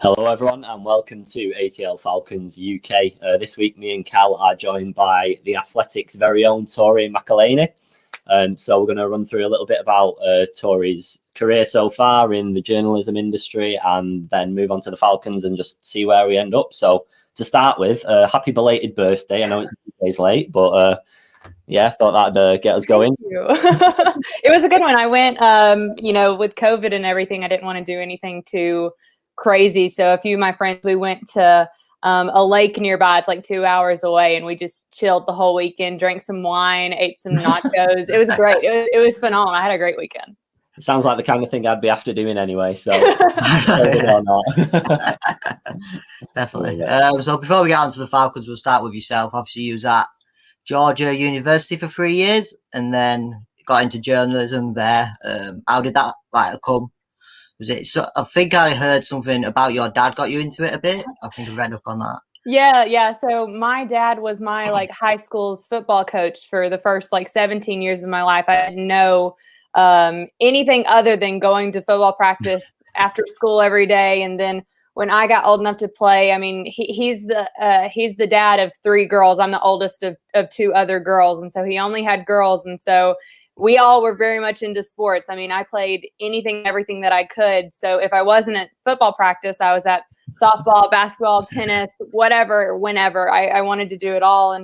Hello everyone and welcome to ATL Falcons UK. This week me and Cal are joined by the Athletics' very own Tori McElhaney. So we're going to run through a little bit about Tori's career so far in the journalism industry and then move on to the Falcons and just see where we end up. So to start with, happy belated birthday. I know it's a few days late, but thought that'd get us going. Thank you. It was a good one. I went, with COVID and everything, I didn't want to do anything too crazy. So a few of my friends, we went to a lake nearby. It's like 2 hours away, and we just chilled the whole weekend, drank some wine, ate some nachos. It was great. It was phenomenal. I had a great weekend. It sounds like the kind of thing I'd be after doing anyway. So or not. Definitely. So before we get on to the Falcons, we'll start with yourself. Obviously, you was at Georgia University for 3 years and then got into journalism there. How did that come? Was it? So I think I heard something about your dad got you into it a bit. I think I read up on that. Yeah. So my dad was my high school's football coach for the first 17 years of my life. I didn't know anything other than going to football practice after school every day. And then when I got old enough to play, I mean, he's the dad of 3 girls. I'm the oldest of 2 other girls. And so he only had girls. And so we all were very much into sports. I mean, I played everything that I could. So if I wasn't at football practice, I was at softball, basketball, tennis, whatever, whenever. I wanted to do it all.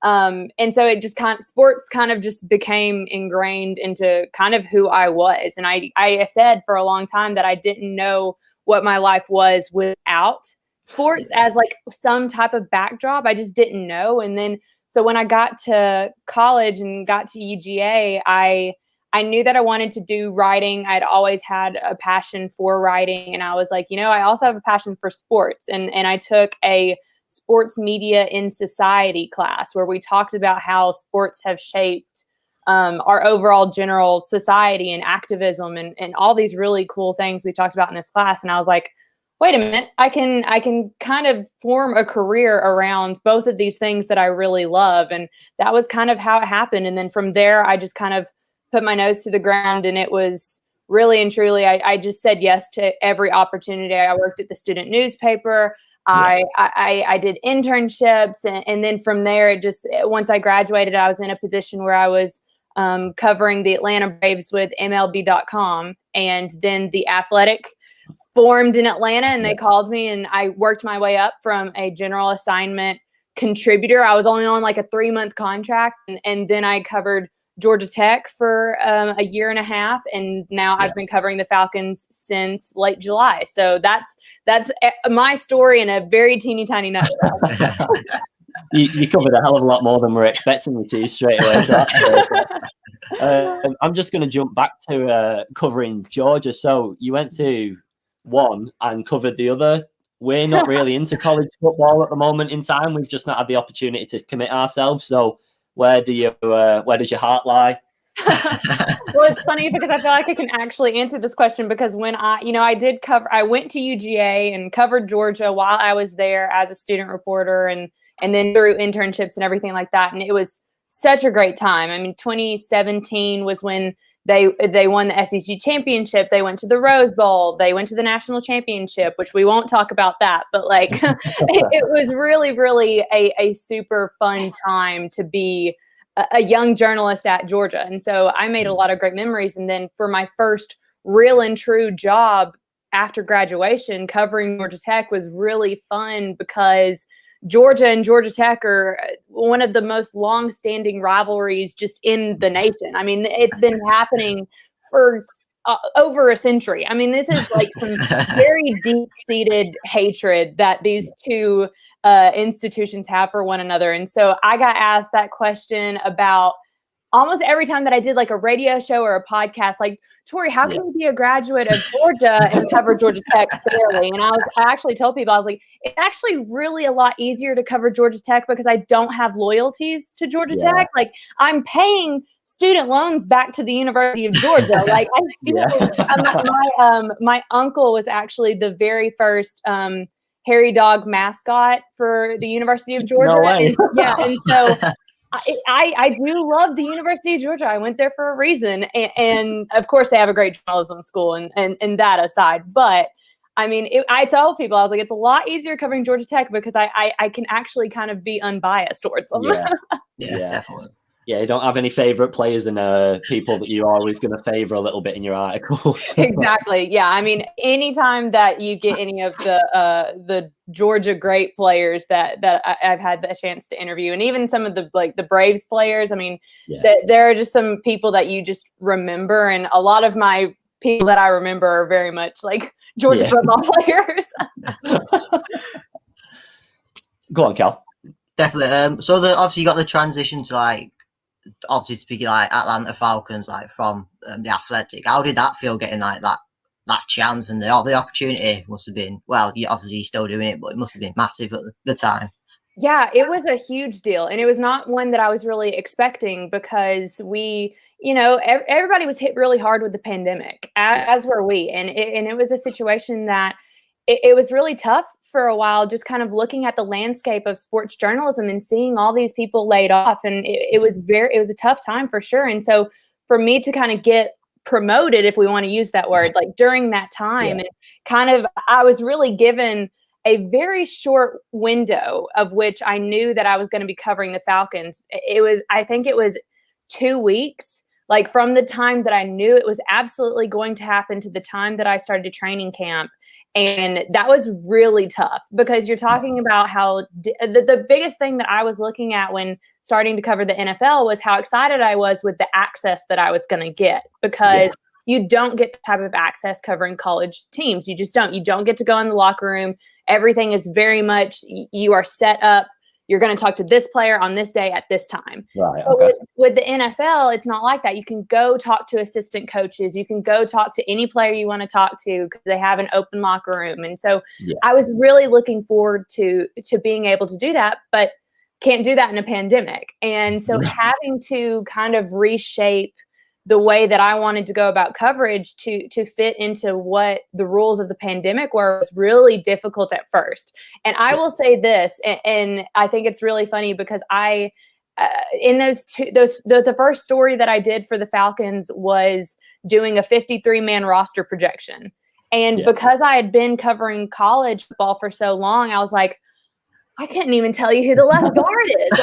And so it just sports kind of just became ingrained into kind of who I was. And I said for a long time that I didn't know what my life was without sports as some type of backdrop. I just didn't know. And then, so when I got to college and got to UGA, I knew that I wanted to do writing. I'd always had a passion for writing. And I was like, I also have a passion for sports. And I took a sports media in society class where we talked about how sports have shaped our overall general society and activism and all these really cool things we talked about in this class. And I was like, wait a minute, I can kind of form a career around both of these things that I really love. And that was kind of how it happened. And then from there, I just kind of put my nose to the ground, and it was really and truly, I just said yes to every opportunity. I worked at the student newspaper. I did internships. And then from there, once I graduated, I was in a position where I was covering the Atlanta Braves with MLB.com, and then the Athletic formed in Atlanta, and they called me, and I worked my way up from a general assignment contributor. I was only on a 3-month contract, and then I covered Georgia Tech for a year and a half, and now I've been covering the Falcons since late July. So that's my story in a very teeny tiny nutshell. You covered a hell of a lot more than we're expecting you to straight away. So I'm just going to jump back to covering Georgia. So you went to one and covered the other. We're not really into college football at the moment in time. We've just not had the opportunity to commit ourselves. So where does your heart lie? Well, it's funny because I feel like I can actually answer this question, because when I went to UGA and covered Georgia while I was there as a student reporter and then through internships and everything like that. And it was such a great time. I mean, 2017 was when they won the SEC championship. They went to the Rose Bowl. They went to the national championship, which we won't talk about that. But it was really, really a super fun time to be a young journalist at Georgia. And so I made a lot of great memories. And then for my first real and true job after graduation, covering Georgia Tech was really fun, because Georgia and Georgia Tech are one of the most long-standing rivalries just in the nation. I mean, it's been happening for over a century. I mean, this is some very deep-seated hatred that these two institutions have for one another. And so I got asked that question about almost every time that I did a radio show or a podcast, Tori, how can you be a graduate of Georgia and cover Georgia Tech fairly? And I actually told people, I was like, it's actually really a lot easier to cover Georgia Tech because I don't have loyalties to Georgia Tech. I'm paying student loans back to the University of Georgia. I feel my uncle was actually the very first hairy dog mascot for the University of Georgia. No way. And so I do love the University of Georgia. I went there for a reason. And of course, they have a great journalism school and that aside. But I mean, I tell people, I was like, it's a lot easier covering Georgia Tech because I can actually kind of be unbiased towards them. Yeah, definitely. Yeah, you don't have any favorite players and people that you're always going to favor a little bit in your articles. Exactly. Yeah. I mean, anytime that you get any of the Georgia great players that I've had the chance to interview, and even some of the Braves players, I mean, there are just some people that you just remember, and a lot of my people that I remember are very much like Georgia football players. Go on, Cal. Definitely. So obviously you got the transition to obviously speaking Atlanta Falcons, from the Athletic. How did that feel, getting that chance and the opportunity? Must have been, well, you obviously still doing it, but it must have been massive at the time. Yeah, it was a huge deal, and it was not one that I was really expecting because we, everybody was hit really hard with the pandemic, as were we, and it was a situation that it was really tough for a while, just kind of looking at the landscape of sports journalism and seeing all these people laid off. And it was a tough time for sure. And so for me to kind of get promoted, if we want to use that word, like during that time, and kind of, I was really given a very short window of which I knew that I was going to be covering the Falcons. I think it was 2 weeks, like from the time that I knew it was absolutely going to happen to the time that I started training camp. And that was really tough because you're talking about how the biggest thing that I was looking at when starting to cover the NFL was how excited I was with the access that I was going to get, because you don't get the type of access covering college teams. You just don't. You don't get to go in the locker room. Everything is very much, you are set up. You're going to talk to this player on this day at this time. Right. But with the NFL, it's not like that. You can go talk to assistant coaches. You can go talk to any player you want to talk to because they have an open locker room. And so I was really looking forward to being able to do that, but can't do that in a pandemic. And so having to kind of reshape the way that I wanted to go about coverage to fit into what the rules of the pandemic were was really difficult at first. And I will say this, and I think it's really funny because in the first story that I did for the Falcons was doing a 53-man roster projection. And because I had been covering college football for so long, I was like, I couldn't even tell you who the left guard is.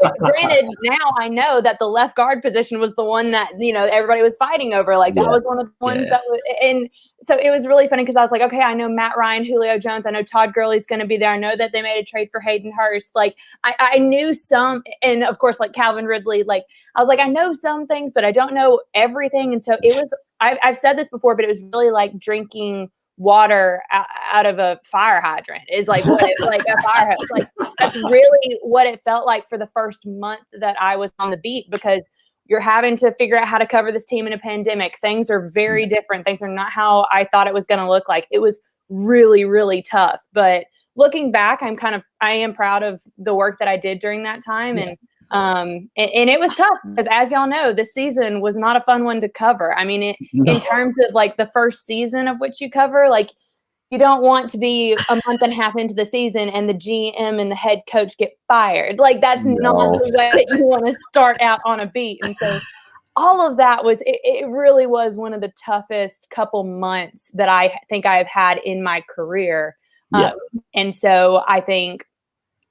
Like, granted, now I know that the left guard position was the one that, everybody was fighting over. Like, that was one of the ones that was, and so it was really funny because I was like, okay, I know Matt Ryan, Julio Jones. I know Todd Gurley's going to be there. I know that they made a trade for Hayden Hurst. Like, I knew some, and of course, like Calvin Ridley, like, I was like, I know some things, but I don't know everything. And so it was, I've said this before, but it was really like drinking water out of a fire hydrant is like what it, like a fire hose. Like that's really what it felt like for the first month that I was on the beat, because you're having to figure out how to cover this team in a pandemic. Things are very different. Things are not how I thought it was going to look like. It was really, really tough. But looking back, I am proud of the work that I did during that time. And it was tough because, as y'all know, this season was not a fun one to cover. I mean, in terms of like the first season of which you cover, like you don't want to be a month and a half into the season and the GM and the head coach get fired. Like that's not the way that you want to start out on a beat. And so all of that it really was one of the toughest couple months that I think I have had in my career. And so I think,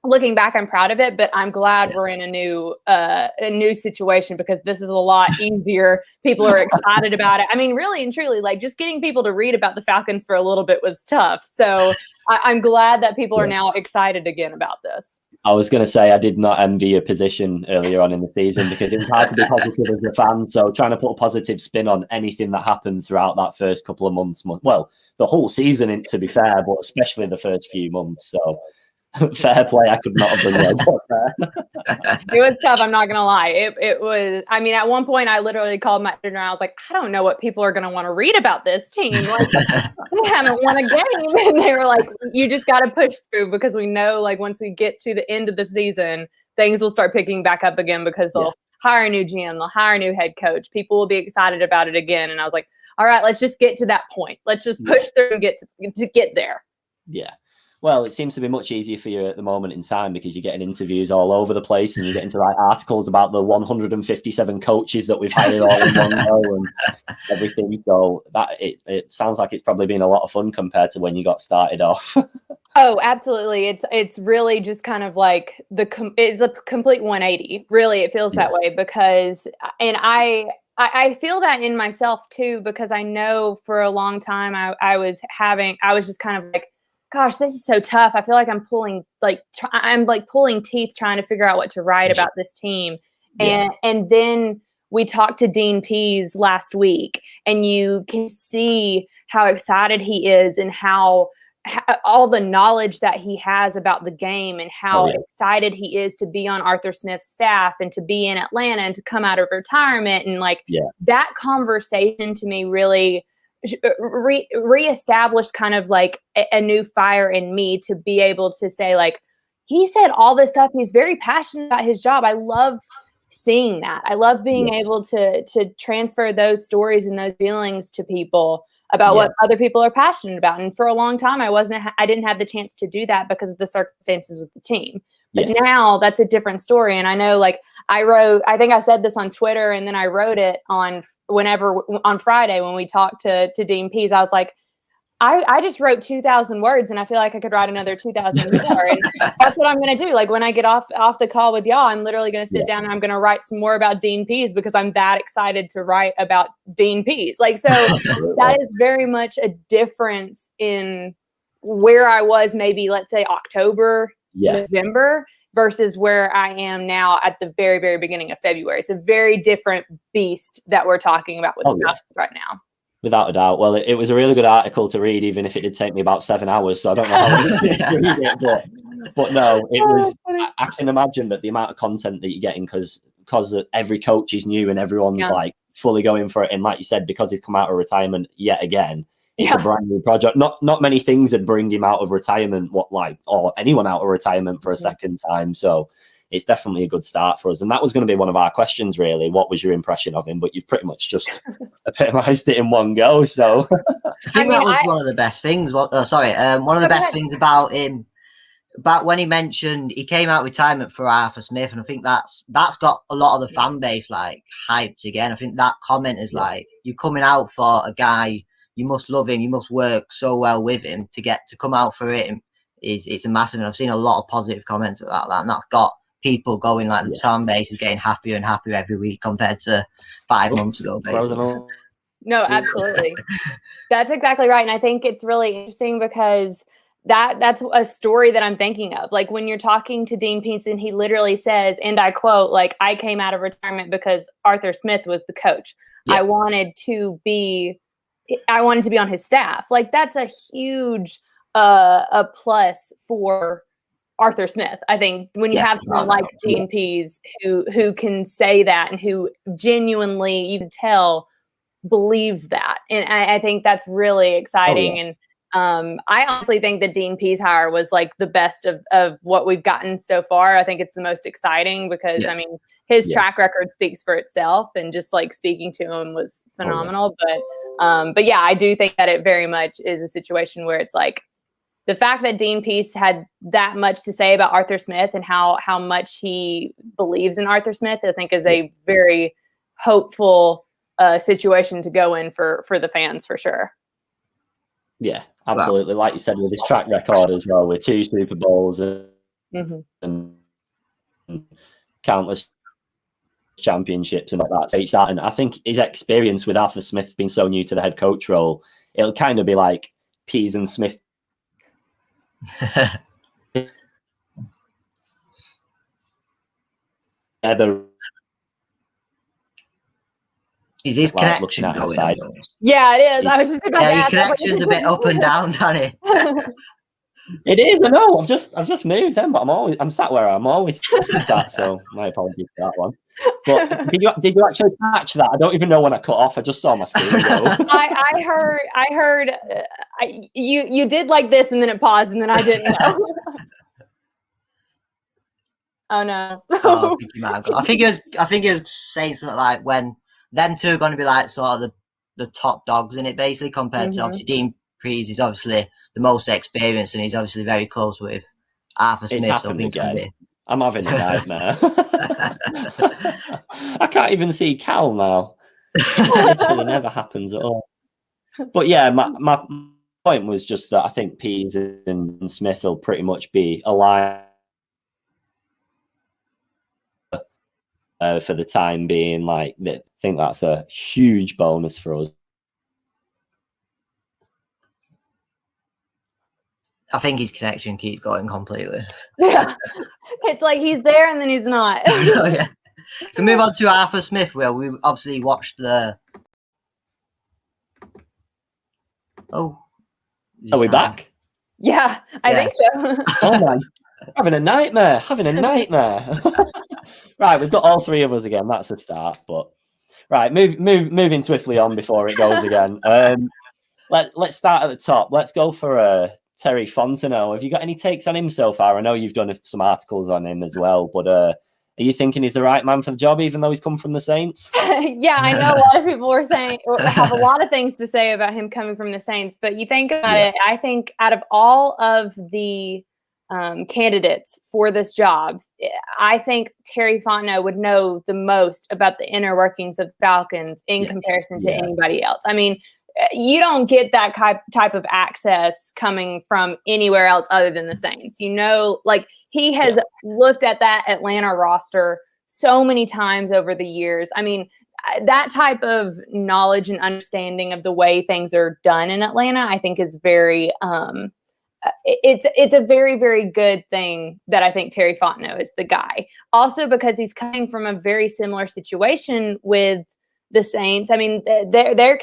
looking back, I'm proud of it, but I'm glad we're in a new situation because this is a lot easier. People are excited about it. I mean, really and truly, like just getting people to read about the Falcons for a little bit was tough. So I'm glad that people are now excited again about this. I was going to say I did not envy your position earlier on in the season because it was hard to be positive as a fan. So trying to put a positive spin on anything that happened throughout that first couple of months, well, the whole season, to be fair, but especially the first few months. So fair play. I could not have done well there. It was tough. I'm not going to lie. It was, I mean, at one point I literally called my editor and I was like, I don't know what people are going to want to read about this team. Like, we haven't won a game. And they were like, you just got to push through because we know like once we get to the end of the season, things will start picking back up again because they'll hire a new GM, they'll hire a new head coach. People will be excited about it again. And I was like, all right, let's just get to that point. Let's just push through and get there. Yeah. Well, it seems to be much easier for you at the moment in time because you're getting interviews all over the place and you're getting to write articles about the 157 coaches that we've hired all in one go and everything. So that it sounds like it's probably been a lot of fun compared to when you got started off. Oh, absolutely. It's really just kind of like it's a complete 180. Really, it feels that way because, and I feel that in myself too, because I know for a long time I was just kind of like, gosh, this is so tough. I feel like I'm pulling teeth trying to figure out what to write about this team. And then we talked to Dean Pease last week, and you can see how excited he is and how all the knowledge that he has about the game and how excited he is to be on Arthur Smith's staff and to be in Atlanta and to come out of retirement. And that conversation to me really reestablished kind of like a new fire in me to be able to say, like, he said all this stuff. He's very passionate about his job. I love seeing that. I love being able to transfer those stories and those feelings to people about what other people are passionate about. And for a long time, I didn't have the chance to do that because of the circumstances with the team. But now that's a different story. And I know, like, I think I said this on Twitter, and then I wrote it on Friday when we talked to Dean Pease. I was like, I just wrote 2,000 words, and I feel like I could write another 2,000 more. And that's what I'm going to do. Like, when I get off the call with y'all, I'm literally going to sit down and I'm going to write some more about Dean Pease because I'm that excited to write about Dean Pease. Like, so that is very much a difference in where I was maybe, let's say, October, November, versus where I am now at the very, very beginning of February. It's a very different beast that we're talking about with the Falcons right now. Without a doubt. Well, it was a really good article to read, even if it did take me about 7 hours. So I don't know how long it to read it, but no, it was. I can imagine that the amount of content that you're getting because every coach is new and everyone's like fully going for it. And like you said, because he's come out of retirement yet again, it's a brand new project. Not many things would bring him out of retirement, or anyone out of retirement for a second time. So it's definitely a good start for us. And that was going to be one of our questions, really. What was your impression of him? But you've pretty much just epitomized it in one go. So I think that was one of the best things. One of the best things about him, about when he mentioned he came out of retirement for Arthur Smith. And I think that's got a lot of the fan base like hyped again. I think that comment is like, you're coming out for a guy, you must love him, you must work so well with him to get to come out for him. It's a massive. And I've seen a lot of positive comments about that. And that's got people going like the fan base is getting happier and happier every week compared to 5 months ago, basically. No, absolutely. That's exactly right. And I think it's really interesting because that's a story that I'm thinking of. Like, when you're talking to Dean Pease, and he literally says, and I quote, like, I came out of retirement because Arthur Smith was the coach. I wanted to be on his staff. Like, that's a huge a plus for Arthur Smith. I think when you have someone like Dean Pease who can say that and who genuinely, you can tell, believes that. And I think that's really exciting. And I honestly think the Dean Pease hire was like the best of what we've gotten so far. I think it's the most exciting because I mean, his track record speaks for itself, and just like speaking to him was phenomenal. But yeah, I do think that it very much is a situation where it's like, the fact that Dean Pease had that much to say about Arthur Smith and how much he believes in Arthur Smith, I think is a very hopeful situation to go in for the fans, for sure. Yeah, absolutely. Like you said, with his track record as well, with 2 Super Bowls and countless championships and like that takes that. And I think his experience with Arthur Smith being so new to the head coach role, it'll kind of be like Pease and Smith. Is his connection going on? Yeah, it is. I was just about to ask. Your connection's a bit up and down, Danny. It is. I know. I've just moved then, but I'm sat where I'm always sat. So my apologies for that one. But did you actually catch that? I don't even know when I cut off. I just saw my screen go. I heard. You did like this, and then it paused, and then I didn't know. Oh no. I think he was saying something like, when them two are going to be like sort of the top dogs in it, basically, compared to obviously Dean Prees is obviously the most experienced, and he's obviously very close with Arthur Smith. It's happened again. I'm having a nightmare. I can't even see Cal now. It literally never happens at all. But yeah, my point was just that I think Pease and Smith will pretty much be aligned for the time being. Like, I think that's a huge bonus for us. I think his connection keeps going completely. Yeah, it's like he's there and then he's not. Oh, yeah. If we move on to Arthur Smith, well, we obviously watched the. Oh, are we back? Yeah, I think so. Oh my, having a nightmare. Right, we've got all three of us again. That's a start. But right, moving swiftly on before it goes again. Let's start at the top. Let's go for Terry Fontenot. Have you got any takes on him so far? I know you've done some articles on him as well, but are you thinking he's the right man for the job, even though he's come from the Saints? Yeah, I know a lot of people were saying, or have a lot of things to say about him coming from the Saints, but you think about it, I think out of all of the candidates for this job, I think Terry Fontenot would know the most about the inner workings of Falcons in comparison to anybody else. I mean, you don't get that type of access coming from anywhere else other than the Saints. You know, like he has looked at that Atlanta roster so many times over the years. I mean, that type of knowledge and understanding of the way things are done in Atlanta, I think is very, it's a very, very good thing that I think Terry Fontenot is the guy. Also because he's coming from a very similar situation with the Saints. I mean, their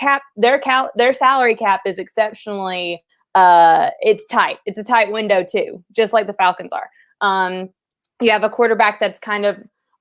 salary cap is exceptionally, it's tight. It's a tight window too, just like the Falcons are. You have a quarterback that's kind of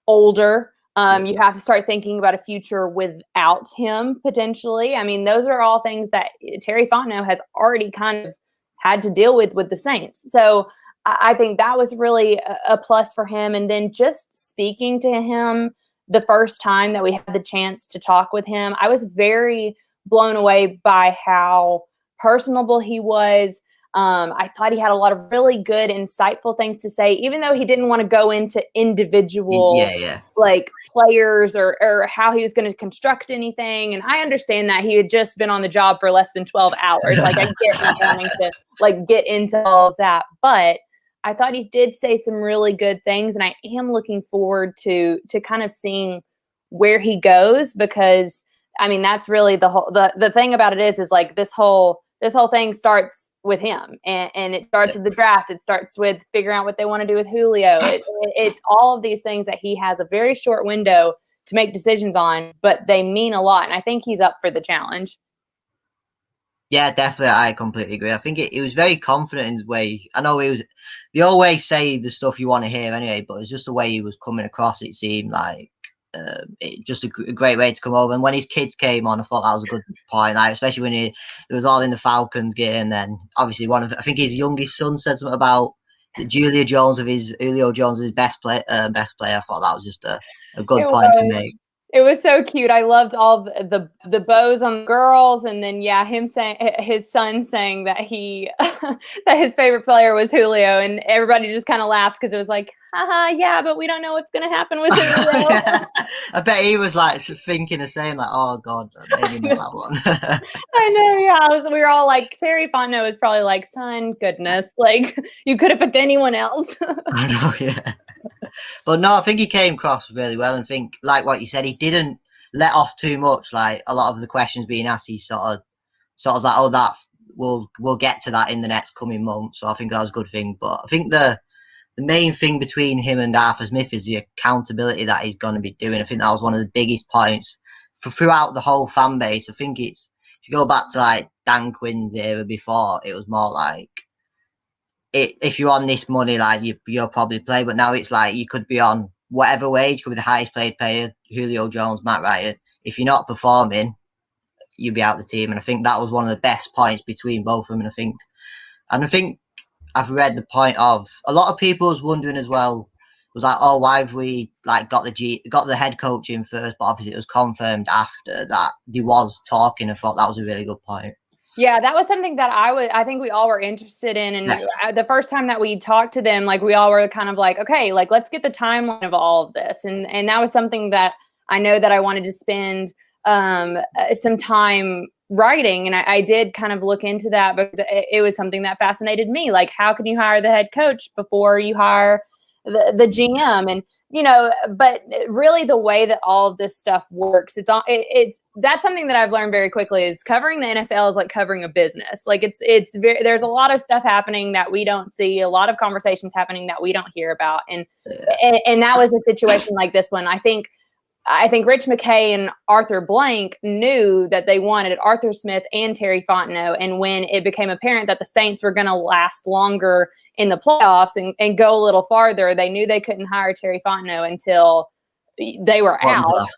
older. You have to start thinking about a future without him potentially. I mean, those are all things that Terry Fontenot has already kind of had to deal with the Saints. So I think that was really a plus for him. And then just speaking to him the first time that we had the chance to talk with him, I was very blown away by how personable he was. I thought he had a lot of really good, insightful things to say, even though he didn't want to go into individual like players or how he was going to construct anything. And I understand that he had just been on the job for less than 12 hours. Like I get not wanting to like get into all of that, but I thought he did say some really good things, and I am looking forward to kind of seeing where he goes, because I mean that's really the thing about it is like this whole thing starts with him, and it starts with the draft. It starts with figuring out what they want to do with Julio. It's all of these things that he has a very short window to make decisions on, but they mean a lot, and I think he's up for the challenge. Yeah, definitely. I completely agree. I think he was very confident in his way. I know they always say the stuff you want to hear anyway, but it's just the way he was coming across. It seemed like just a great way to come over. And when his kids came on, I thought that was a good point. Like, especially when it was all in the Falcons gear, and then obviously I think his youngest son said something about Julio Jones, his best player. I thought that was just a good point to make. It was so cute. I loved all the bows on the girls, and then him saying, his son saying that that his favorite player was Julio, and everybody just kind of laughed because it was like, haha, yeah, but we don't know what's going to happen with Julio. I bet he was like thinking the same, like, oh god, maybe not that one. I know, yeah. We were all like, Terry Fontenot was probably like, son, goodness, like you could have picked anyone else. I know, yeah. But no, I think he came across really well, and think like what you said, he didn't let off too much. Like a lot of the questions being asked, he sort of like, oh, we'll get to that in the next coming month. So I think that was a good thing. But I think the main thing between him and Arthur Smith is the accountability that he's going to be doing. I think that was one of the biggest points throughout the whole fan base. I think if you go back to like Dan Quinn's era before, it was more like, if you're on this money, like you'll probably play. But now it's like you could be on whatever wage, you could be the highest paid player, Julio Jones, Matt Ryan. If you're not performing, you'll be out of the team. And I think that was one of the best points between both of them. And I think I've read the point of a lot of people was wondering as well, was like, oh, why have we like got the head coach in first? But obviously it was confirmed after that he was talking. I thought that was a really good point. Yeah, that was something that I think we all were interested in. And the first time that we talked to them, like we all were kind of like, okay, like let's get the timeline of all of this. And that was something that I know that I wanted to spend some time writing. And I did kind of look into that because it was something that fascinated me. Like, how can you hire the head coach before you hire the GM? And but really the way that all of this stuff works, that's something that I've learned very quickly is covering the NFL is like covering a business. Like there's a lot of stuff happening that we don't see, a lot of conversations happening that we don't hear about. And that was a situation like this one. I think Rich McKay and Arthur Blank knew that they wanted Arthur Smith and Terry Fontenot. And when it became apparent that the Saints were going to last longer in the playoffs and go a little farther, they knew they couldn't hire Terry Fontenot until they were out.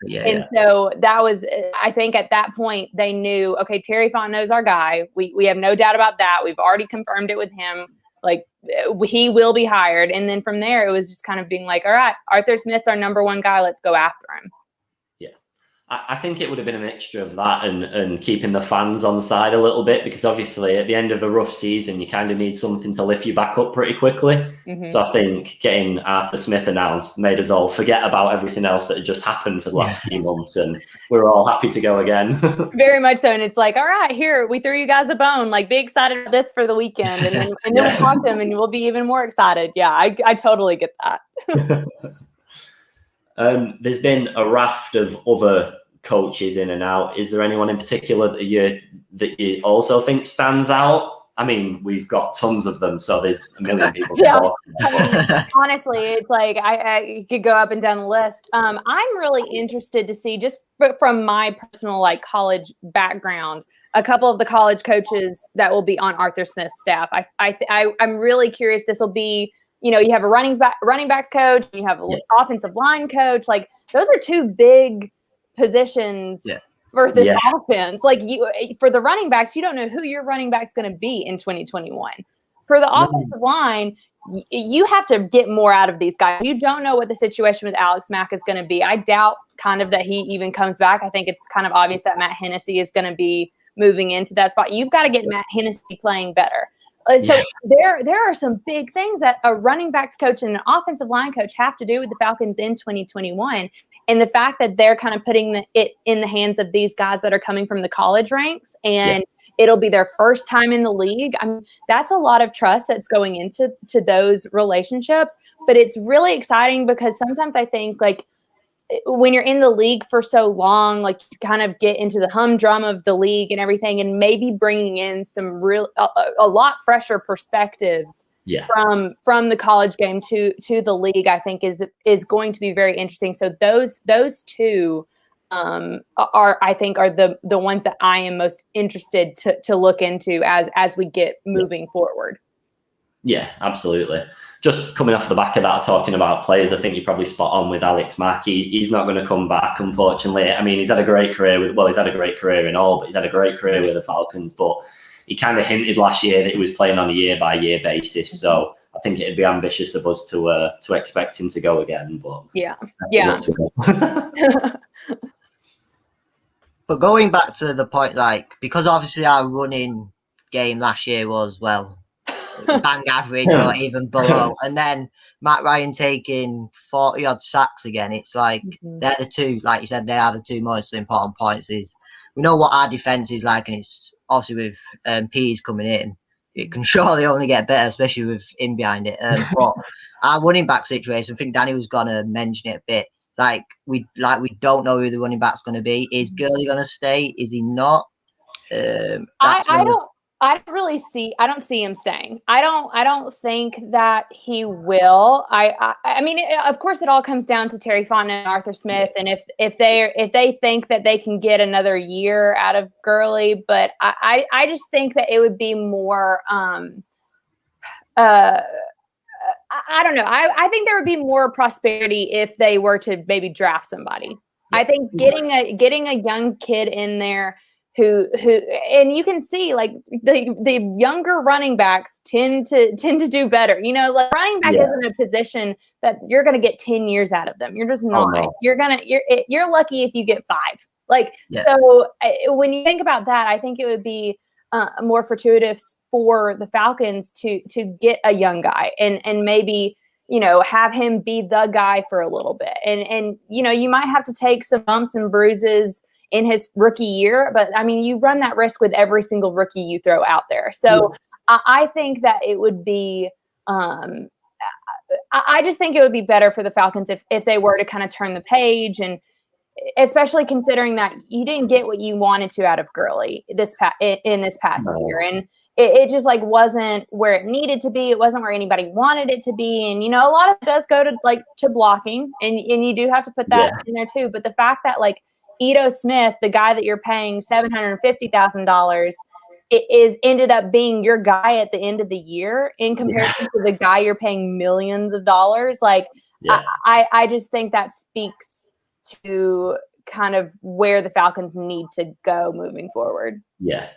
So that was, I think at that point they knew, okay, Terry Fontenot's our guy. We have no doubt about that. We've already confirmed it with him. Like he will be hired. And then from there, it was just kind of being like, all right, Arthur Smith's our number one guy. Let's go after him. Yeah. I think it would have been a mixture of that and keeping the fans on side a little bit, because obviously at the end of a rough season, you kind of need something to lift you back up pretty quickly. Mm-hmm. So I think getting Arthur Smith announced made us all forget about everything else that had just happened for the last few months, and we were all happy to go again. Very much so. And it's like, all right, here, we threw you guys a bone. Like, be excited about this for the weekend. And then we'll talk to him and we'll be even more excited. Yeah, I totally get that. There's been a raft of other coaches in and out. Is there anyone in particular that you also think stands out? I mean, we've got tons of them, so there's a million people to talk about. Honestly, it's like I could go up and down the list. I'm really interested to see, just from my personal like college background, a couple of the college coaches that will be on Arthur Smith's staff. I'm really curious. This will be, you have a running backs coach, you have an offensive line coach. Like, those are two big positions for this offense. Like, for the running backs, you don't know who your running back's going to be in 2021. For the offensive line, you have to get more out of these guys. You don't know what the situation with Alex Mack is going to be. I doubt kind of that he even comes back. I think it's kind of obvious that Matt Hennessy is going to be moving into that spot. You've got to get Matt Hennessy playing better. So there are some big things that a running backs coach and an offensive line coach have to do with the Falcons in 2021. And the fact that they're kind of putting it in the hands of these guys that are coming from the college ranks, and it'll be their first time in the league. I mean, that's a lot of trust that's going into those relationships. But it's really exciting because sometimes I think, like, when you're in the league for so long, like, you kind of get into the humdrum of the league and everything, and maybe bringing in some a lot fresher perspectives from the college game to the league, I think is going to be very interesting. So those two are the ones that I am most interested to look into as we get moving forward. Yeah, absolutely. Just coming off the back of that, talking about players, I think you're probably spot on with Alex Mack. He's not going to come back, unfortunately. I mean, he's had a great career he's had a great career in all, but he's had a great career with the Falcons. But he kind of hinted last year that he was playing on a year-by-year basis. So I think it'd be ambitious of us to expect him to go again. But But going back to the point, like, because obviously our running game last year was, bang average or even below, and then Matt Ryan taking 40 odd sacks again, it's like they're the two, like you said, they are the two most important points. Is we know what our defense is like, and it's obviously with Pease coming in, it can surely only get better, especially with him behind it. But our running back situation, I think Danny was gonna mention it a bit. Like we don't know who the running back's gonna be. Is Gurley gonna stay? Is he not? I don't see him staying. I don't think that he will. I mean, of course, it all comes down to Terry Fontenot and Arthur Smith, and if they think that they can get another year out of Gurley, but I just think that it would be more. I don't know. I think there would be more prosperity if they were to maybe draft somebody. I think getting a young kid in there who and you can see, like, the younger running backs tend to do better. Like, running back isn't a position that you're going to get 10 years out of them. You're just not. No. You're lucky if you get 5. So when you think about that, I think it would be more fortuitous for the Falcons to get a young guy and maybe, have him be the guy for a little bit. And you might have to take some bumps and bruises in his rookie year, but I mean, you run that risk with every single rookie you throw out there. So I think that it would be, I just think it would be better for the Falcons if they were to kind of turn the page, and especially considering that you didn't get what you wanted to out of Gurley in this past year. And it just like wasn't where it needed to be. It wasn't where anybody wanted it to be. And, a lot of it does go to blocking, and you do have to put that in there too. But the fact that like Ito Smith, the guy that you're paying $750,000, it ended up being your guy at the end of the year in comparison to the guy you're paying millions of dollars. Like, I just think that speaks to kind of where the Falcons need to go moving forward. Yeah.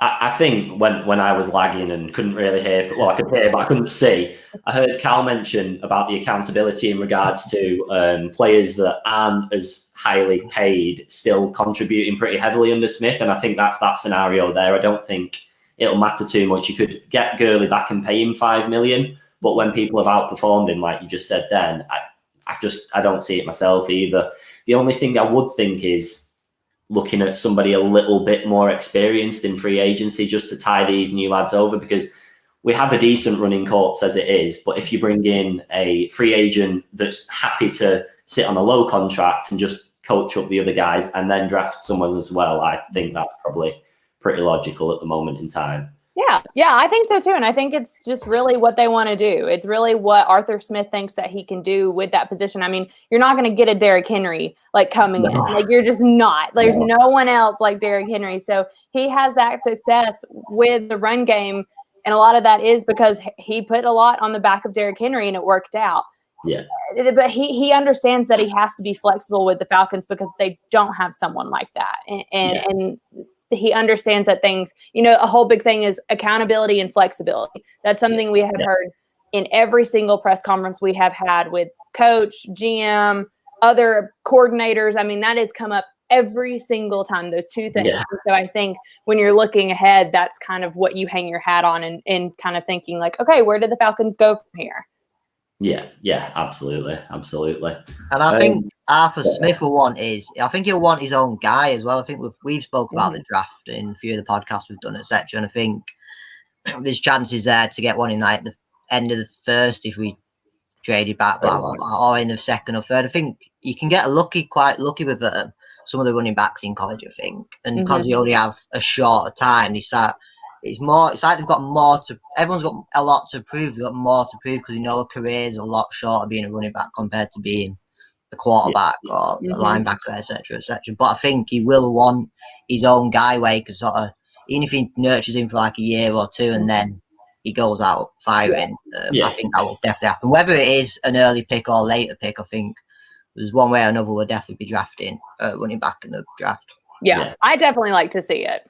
I think when I was lagging and couldn't really hear, well, I could hear, but I couldn't see, I heard Cal mention about the accountability in regards to players that aren't as highly paid still contributing pretty heavily under Smith. And I think that's that scenario there. I don't think it'll matter too much. You could get Gurley back and pay him $5 million, but when people have outperformed him, like you just said then, I don't see it myself either. The only thing I would think is looking at somebody a little bit more experienced in free agency just to tie these new lads over, because we have a decent running corps as it is. But if you bring in a free agent that's happy to sit on a low contract and just coach up the other guys and then draft someone as well, I think that's probably pretty logical at the moment in time. Yeah, I think so too. And I think it's just really what they want to do. It's really what Arthur Smith thinks that he can do with that position. I mean, you're not going to get a Derrick Henry like coming in. Like, you're just not. There's no one else like Derrick Henry. So he has that success with the run game. And a lot of that is because he put a lot on the back of Derrick Henry and it worked out. Yeah. But he understands that he has to be flexible with the Falcons because they don't have someone like that. And he understands that things, a whole big thing is accountability and flexibility. That's something we have heard in every single press conference we have had with coach, GM, other coordinators. I mean, that has come up every single time, those two things. Yeah. So I think when you're looking ahead, that's kind of what you hang your hat on and kind of thinking like, okay, where did the Falcons go from here? Yeah, absolutely. And I think Arthur Smith will want I think he'll want his own guy as well. I think we've spoke about the draft in a few of the podcasts we've done, etc. And I think there's chances there to get one in like the end of the first if we traded back, blah, blah, blah, or in the second or third. I think you can get quite lucky with some of the running backs in college, I think. And because you only have a shorter time, it's like they've got more to. Everyone's got a lot to prove. They've got more to prove because a career is a lot shorter being a running back compared to being a quarterback or a linebacker, etc. But I think he will want his own guy where he can sort of, even if he nurtures him for like a year or two and then he goes out firing. I think that will definitely happen. Whether it is an early pick or later pick, I think there's one way or another we'll definitely be drafting running back in the draft. Yeah, I definitely like to see it.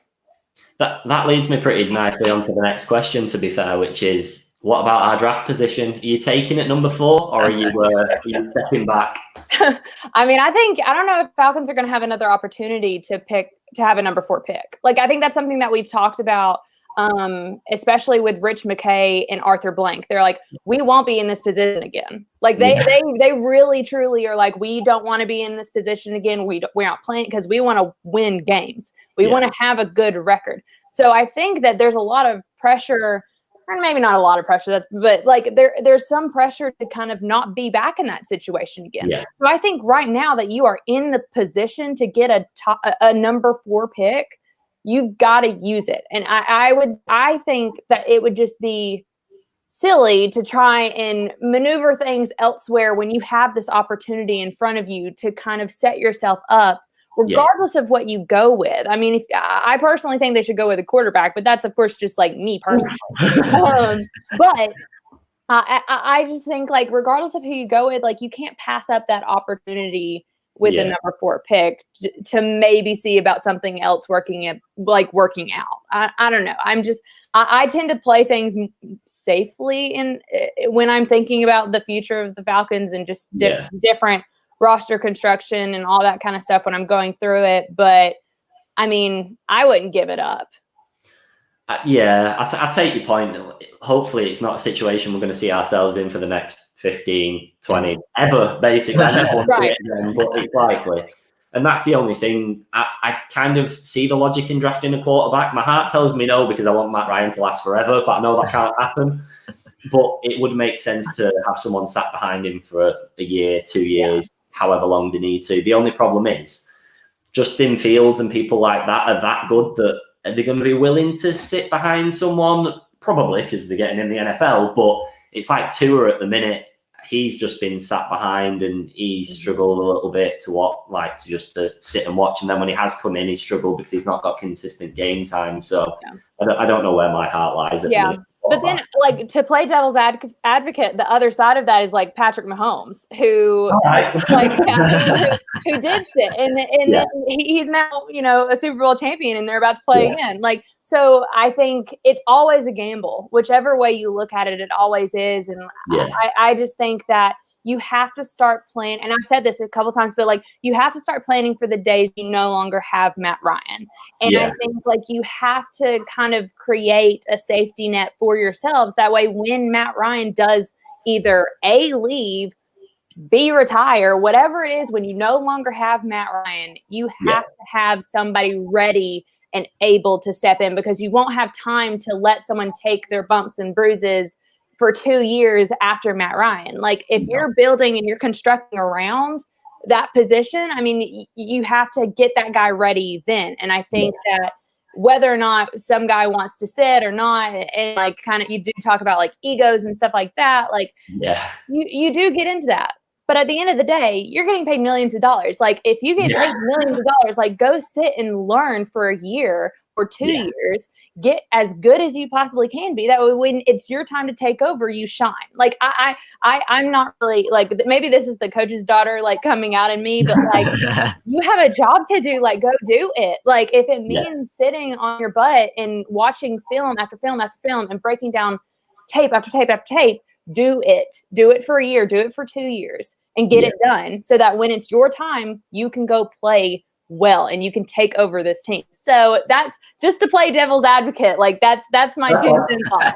That leads me pretty nicely on to the next question, to be fair, which is, what about our draft position? Are you taking it number 4 or are you stepping back? I mean, I don't know if Falcons are going to have another opportunity to have a number 4 pick. Like, I think that's something that we've talked about, especially with Rich McKay and Arthur Blank. They're like, we won't be in this position again. Like they really truly are like, we don't want to be in this position again. We're not playing because we want to win games. We want to have a good record. So I think that there's a lot of pressure, or maybe not a lot of pressure, but like there's some pressure to kind of not be back in that situation again. Yeah. So I think right now that you are in the position to get a number 4 pick, you've got to use it. And I think that it would just be silly to try and maneuver things elsewhere when you have this opportunity in front of you to kind of set yourself up, regardless of what you go with. I mean, I personally think they should go with a quarterback, but that's of course just like me personally. But I just think like regardless of who you go with, like you can't pass up that opportunity with the number 4 pick to maybe see about something else working out. I don't know. I tend to play things safely when I'm thinking about the future of the Falcons and just different roster construction and all that kind of stuff when I'm going through it. But I mean, I wouldn't give it up. I take your point. Hopefully it's not a situation we're going to see ourselves in for the next 15, 20, ever, basically. I never want to see it again, but it's likely. And that's the only thing. I kind of see the logic in drafting a quarterback. My heart tells me no, because I want Matt Ryan to last forever, but I know that can't happen. But it would make sense to have someone sat behind him for a year, 2 years, however long they need to. The only problem is Justin Fields and people like that are that good that they're going to be willing to sit behind someone, probably because they're getting in the NFL. But it's like Tua at the minute. He's just been sat behind and he's struggled a little bit to sit and watch. And then when he has come in, he's struggled because he's not got consistent game time. So I don't know where my heart lies at the minute. But then, like, to play devil's advocate, the other side of that is like Patrick Mahomes, who who did sit, and then he's now, you know, a Super Bowl champion, and they're about to play again. Like, so I think it's always a gamble, whichever way you look at it. It always is, and I just think that you have to start planning. And I've said this a couple times, but like, you have to start planning for the days you no longer have Matt Ryan. And I think like you have to kind of create a safety net for yourselves. That way, when Matt Ryan does either A, leave, B, retire, whatever it is, when you no longer have Matt Ryan, you have to have somebody ready and able to step in, because you won't have time to let someone take their bumps and bruises for 2 years after Matt Ryan. Like, if you're building and you're constructing around that position, I mean, you have to get that guy ready then. And I think that whether or not some guy wants to sit or not, and like kind of, you do talk about like egos and stuff like that. Like, you do get into that. But at the end of the day, you're getting paid millions of dollars. Like, if you get paid millions of dollars, like, go sit and learn for a year or 2 years, get as good as you possibly can be. That way, when it's your time to take over, you shine. Like, I'm not really, like, maybe this is the coach's daughter, like, coming out in me, but like, you have a job to do, like, go do it. Like, if it means sitting on your butt and watching film after film after film and breaking down tape after tape after tape, do it. Do it for a year, do it for 2 years, and get it done, so that when it's your time, you can go play well and you can take over this team. So that's just to play devil's advocate. Like, that's my 2 cents on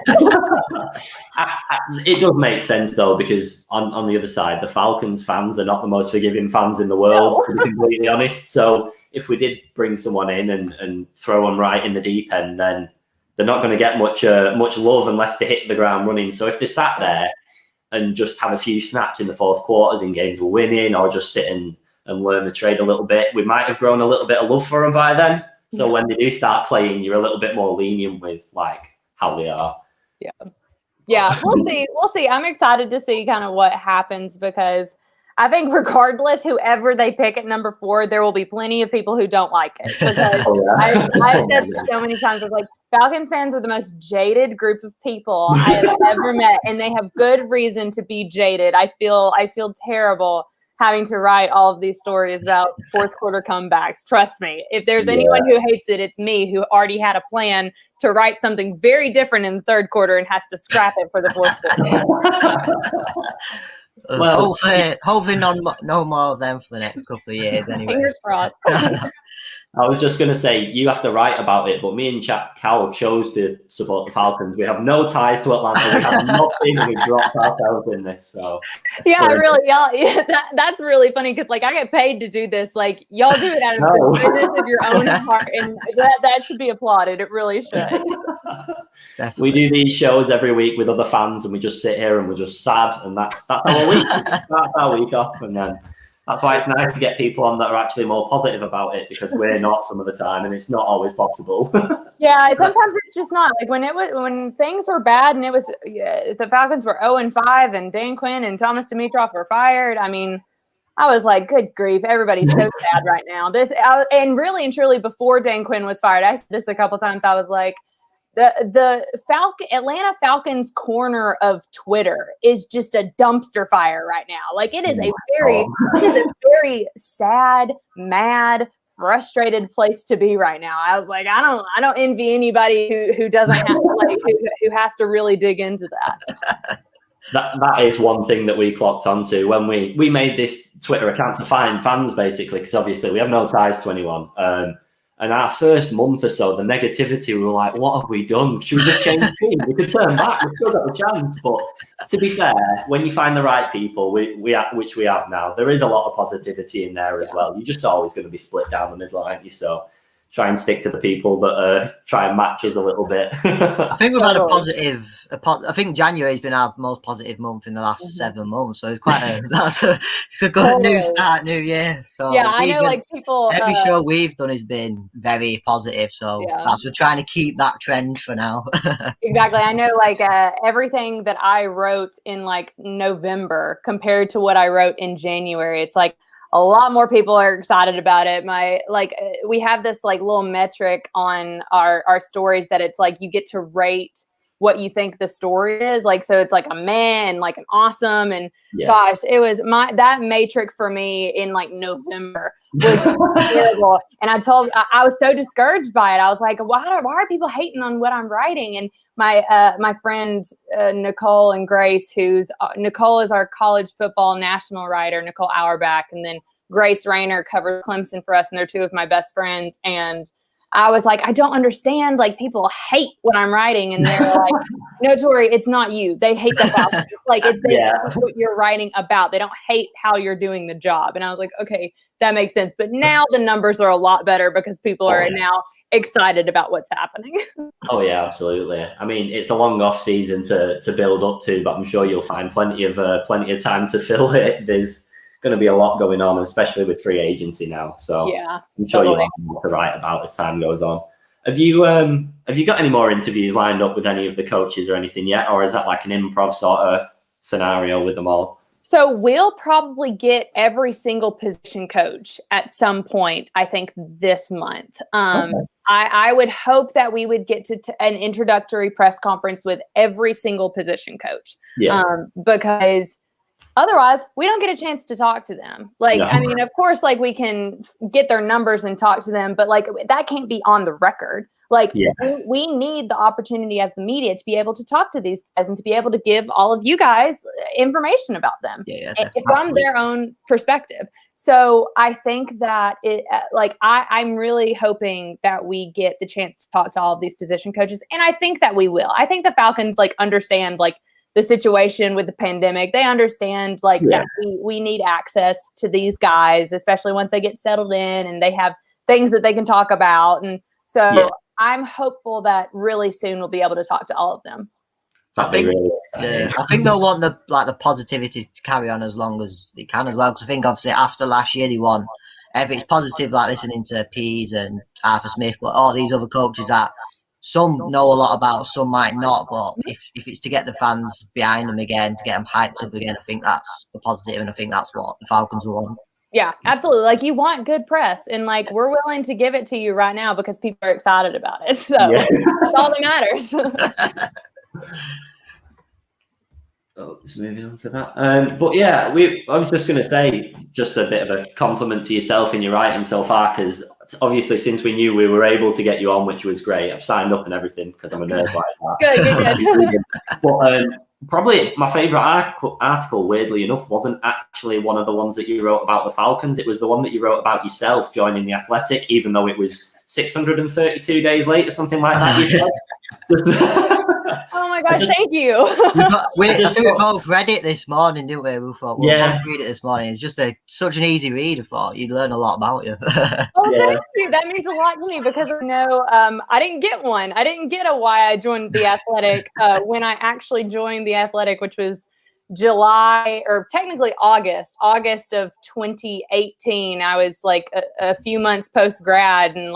it. It does make sense though, because on the other side, the Falcons fans are not the most forgiving fans in the world, to be completely honest. So if we did bring someone in and throw them right in the deep end, then they're not going to get much love unless they hit the ground running. So if they sat there and just have a few snaps in the fourth quarters in games we're winning, or just sit and learn the trade a little bit, we might have grown a little bit of love for them by then. So when they do start playing, you're a little bit more lenient with like how they are. Yeah, we'll see. I'm excited to see kind of what happens, because I think regardless, whoever they pick at number 4, there will be plenty of people who don't like it. Because I've said this so many times, like, Falcons fans are the most jaded group of people I have ever met, and they have good reason to be jaded. I feel terrible having to write all of these stories about fourth quarter comebacks. Trust me, if there's anyone who hates it, it's me, who already had a plan to write something very different in the third quarter and has to scrap it for the fourth quarter. Well, hopefully no more of them for the next couple of years anyway. Fingers crossed. I was just going to say, you have to write about it, but me and Cal chose to support the Falcons. We have no ties to Atlanta. We have nothing. We dropped ourselves in this. So that's really funny, because like, I get paid to do this. Like, y'all do it out of the goodness of your own heart, and that should be applauded. It really should. We do these shows every week with other fans, and we just sit here and we're just sad, and that's our week. That's our week off, and then that's why it's nice to get people on that are actually more positive about it, because we're not some of the time, and it's not always possible. Sometimes it's just not. Like, when things were bad and it was the Falcons were 0-5 and Dan Quinn and Thomas Dimitroff were fired. I mean, I was like, good grief, everybody's so sad right now. And really and truly, before Dan Quinn was fired, I said this a couple times. I was like, the Atlanta Falcons corner of Twitter is just a dumpster fire right now. Like, it is a very sad, mad, frustrated place to be right now. I was like, I don't envy anybody who doesn't have who has to really dig into that. That is one thing that we clocked onto when we made this Twitter account to find fans, basically, because obviously we have no ties to anyone. And our first month or so, the negativity, we were like, what have we done? Should we just change the team? We could turn back. We've still got a chance. But to be fair, when you find the right people, which we have now, there is a lot of positivity in there as well. You're just always going to be split down the middle, aren't you? So try and stick to the people that try and match us a little bit. I think we've had a positive. I think January's been our most positive month in the last 7 months, so it's quite it's a good new start, new year. So yeah, I know, like people. Every show we've done has been very positive, so we're trying to keep that trend for now. Exactly, I know, like everything that I wrote in like November compared to what I wrote in January, it's like a lot more people are excited about it. We have this like little metric on our stories that it's like you get to rate what you think the story is. Like, so it's like a man, like an awesome, and gosh, it was that matrix for me in like November was terrible. And I was so discouraged by it. I was like, why are people hating on what I'm writing? And my friend Nicole and Grace, Nicole is our college football national writer, Nicole Auerbach, and then Grace Rayner covers Clemson for us, and they're two of my best friends. And I was like, I don't understand. Like, people hate what I'm writing, and they're like, "No, Tori, it's not you. They hate the Falcons. Like, they hate what you're writing about. They don't hate how you're doing the job." And I was like, okay, that makes sense. But now the numbers are a lot better because people are now excited about what's happening. Oh yeah, absolutely. I mean, it's a long off season to build up to, but I'm sure you'll find plenty of time to fill it. There's going to be a lot going on, especially with free agency now. So I'm sure you'll have more to write about as time goes on. Have you got any more interviews lined up with any of the coaches or anything yet, or is that like an improv sort of scenario with them all? So we'll probably get every single position coach at some point, I think, this month. I would hope that we would get to an introductory press conference with every single position coach. Because otherwise, we don't get a chance to talk to them. Like, I mean, of course, like we can get their numbers and talk to them, but like that can't be on the record. Like we need the opportunity as the media to be able to talk to these guys and to be able to give all of you guys information about them from their own perspective. So I think that I'm really hoping that we get the chance to talk to all of these position coaches. And I think that we will. I think the Falcons understand the situation with the pandemic. They understand that we need access to these guys, especially once they get settled in and they have things that they can talk about. And so I'm hopeful that really soon we'll be able to talk to all of them. I think they'll want the positivity to carry on as long as they can as well. Because I think obviously after last year they won. If it's positive, like listening to Pease and Arthur Smith, but all these other coaches that some know a lot about, some might not. But if it's to get the fans behind them again, to get them hyped up again, I think that's the positive, and I think that's what the Falcons will want. Yeah, absolutely. You want good press, and we're willing to give it to you right now because people are excited about it. So that's all that matters. Just moving on to that. But yeah, I was just going to say just a bit of a compliment to yourself in your writing so far, because obviously since we knew we were able to get you on, which was great, I've signed up and everything because I'm a nerd like that. Good. But probably my favourite article, weirdly enough, wasn't actually one of the ones that you wrote about the Falcons. It was the one that you wrote about yourself joining the Athletic, even though it was 632 days late or something like that. You said. Oh my gosh, thank you. I think we both read it this morning, didn't we? We thought, we'll both read it this morning. It's just such an easy read. I thought you'd learn a lot about you. Thank you. That means a lot to me because I know I didn't get one. I didn't get a why I joined the Athletic when I actually joined the Athletic, which was July, or technically August of 2018. I was a few months post grad, and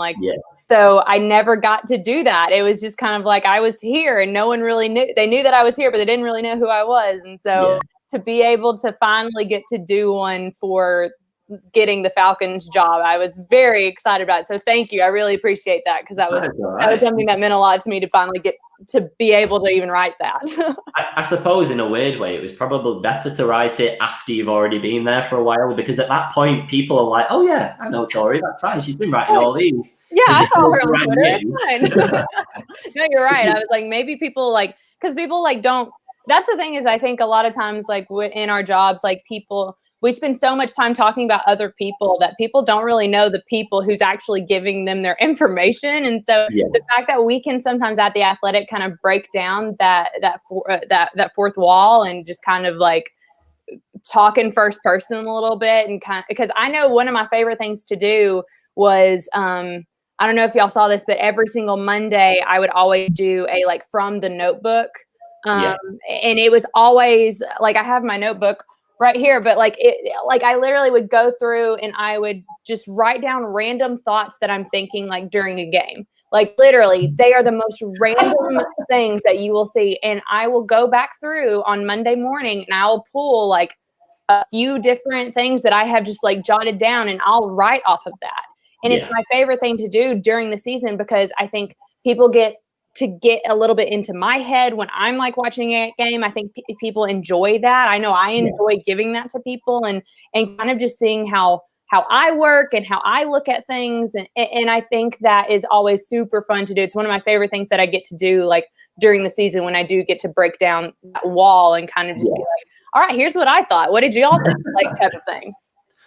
so I never got to do that. It was just kind of I was here and no one really knew. They knew that I was here, but they didn't really know who I was. And so to be able to finally get to do one for getting the Falcons job, I was very excited about it. So thank you. I really appreciate that, because that was something that meant a lot to me to finally get to be able to even write that. I suppose in a weird way, it was probably better to write it after you've already been there for a while, because at that point, people are like, oh yeah, I know Tori, that's fine. She's been writing all these. Yeah, I follow her on Twitter. It's fine. No, you're right. I was maybe people because people don't. That's the thing is, I think a lot of times in our jobs, people, we spend so much time talking about other people that people don't really know the people who's actually giving them their information. And so the fact that we can sometimes at The Athletic kind of break down that fourth wall and just kind of like talk in first person a little bit, and kind of, because I know one of my favorite things to do was, I don't know if y'all saw this, but every single Monday I would always do a like from the notebook. And it was always like, I have my notebook right here, but like I literally would go through and I would just write down random thoughts that I'm thinking like during a game. Like literally, they are the most random things that you will see. And I will go back through on Monday morning and I will pull like a few different things that I have just like jotted down, and I'll write off of that. And it's my favorite thing to do during the season, because I think people get a little bit into my head when I'm like watching a game. I think people enjoy that. I know I enjoy giving that to people, and kind of just seeing how I work and how I look at things. And I think that is always super fun to do. It's one of my favorite things that I get to do like during the season, when I do get to break down that wall and kind of just be like, all right, here's what I thought. What did y'all think? Like type of thing.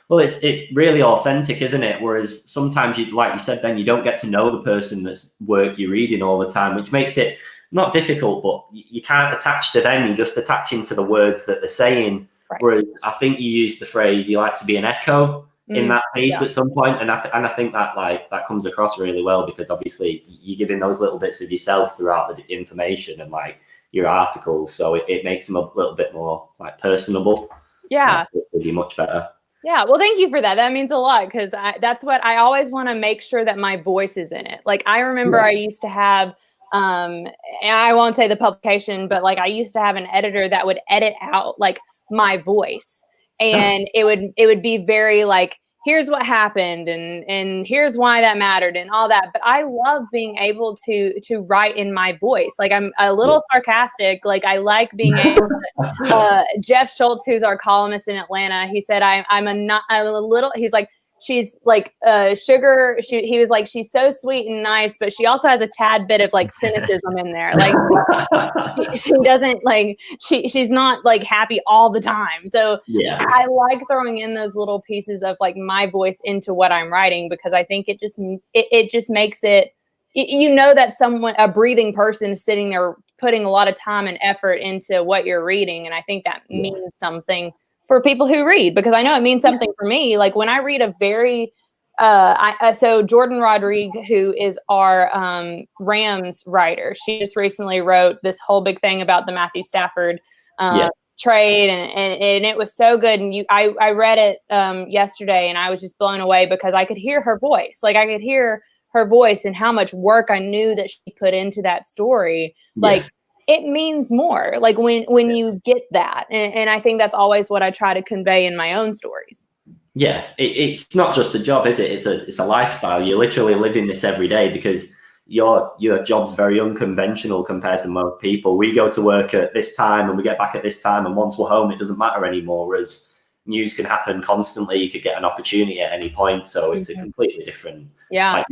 Well, it's really authentic, isn't it? Whereas sometimes, like you said, then you don't get to know the person that's work you're reading all the time, which makes it not difficult, but you can't attach to them. You're just attaching to the words that they're saying. Right. Whereas I think you use the phrase, you like to be an echo in that piece at some point. And I think that that comes across really well, because obviously you're giving those little bits of yourself throughout the information and like your articles. So it makes them a little bit more like personable. Yeah. It'll be much better. Yeah, well, thank you for that. That means a lot, because that's what I always want to make sure that my voice is in it. Like I remember I used to have, and I won't say the publication, but like I used to have an editor that would edit out like my voice, and it would be very like, here's what happened and here's why that mattered and all that. But I love being able to write in my voice. Like I'm a little sarcastic. Like I like being able to, Jeff Schultz, who's our columnist in Atlanta, he said, I'm a little, he's like, she's like sugar. He was like, she's so sweet and nice, but she also has a tad bit of like cynicism in there. Like she doesn't like, she's not like happy all the time. So I like throwing in those little pieces of like my voice into what I'm writing, because I think it just makes it, you know, that a breathing person is sitting there putting a lot of time and effort into what you're reading. And I think that means something for people who read, because I know it means something for me. Like when I read a very, so Jordan Rodriguez, who is our Rams writer, she just recently wrote this whole big thing about the Matthew Stafford trade, and it was so good. And I read it yesterday, and I was just blown away, because I could hear her voice. Like I could hear her voice and how much work I knew that she put into that story. Like it means more, like when you get that. And I think that's always what I try to convey in my own stories. Yeah, it's not just a job, is it? It's a lifestyle. You're literally living this every day, because your job's very unconventional compared to most people. We go to work at this time and we get back at this time, and once we're home, it doesn't matter anymore. Whereas news can happen constantly. You could get an opportunity at any point. So it's a completely different. Yeah. Like,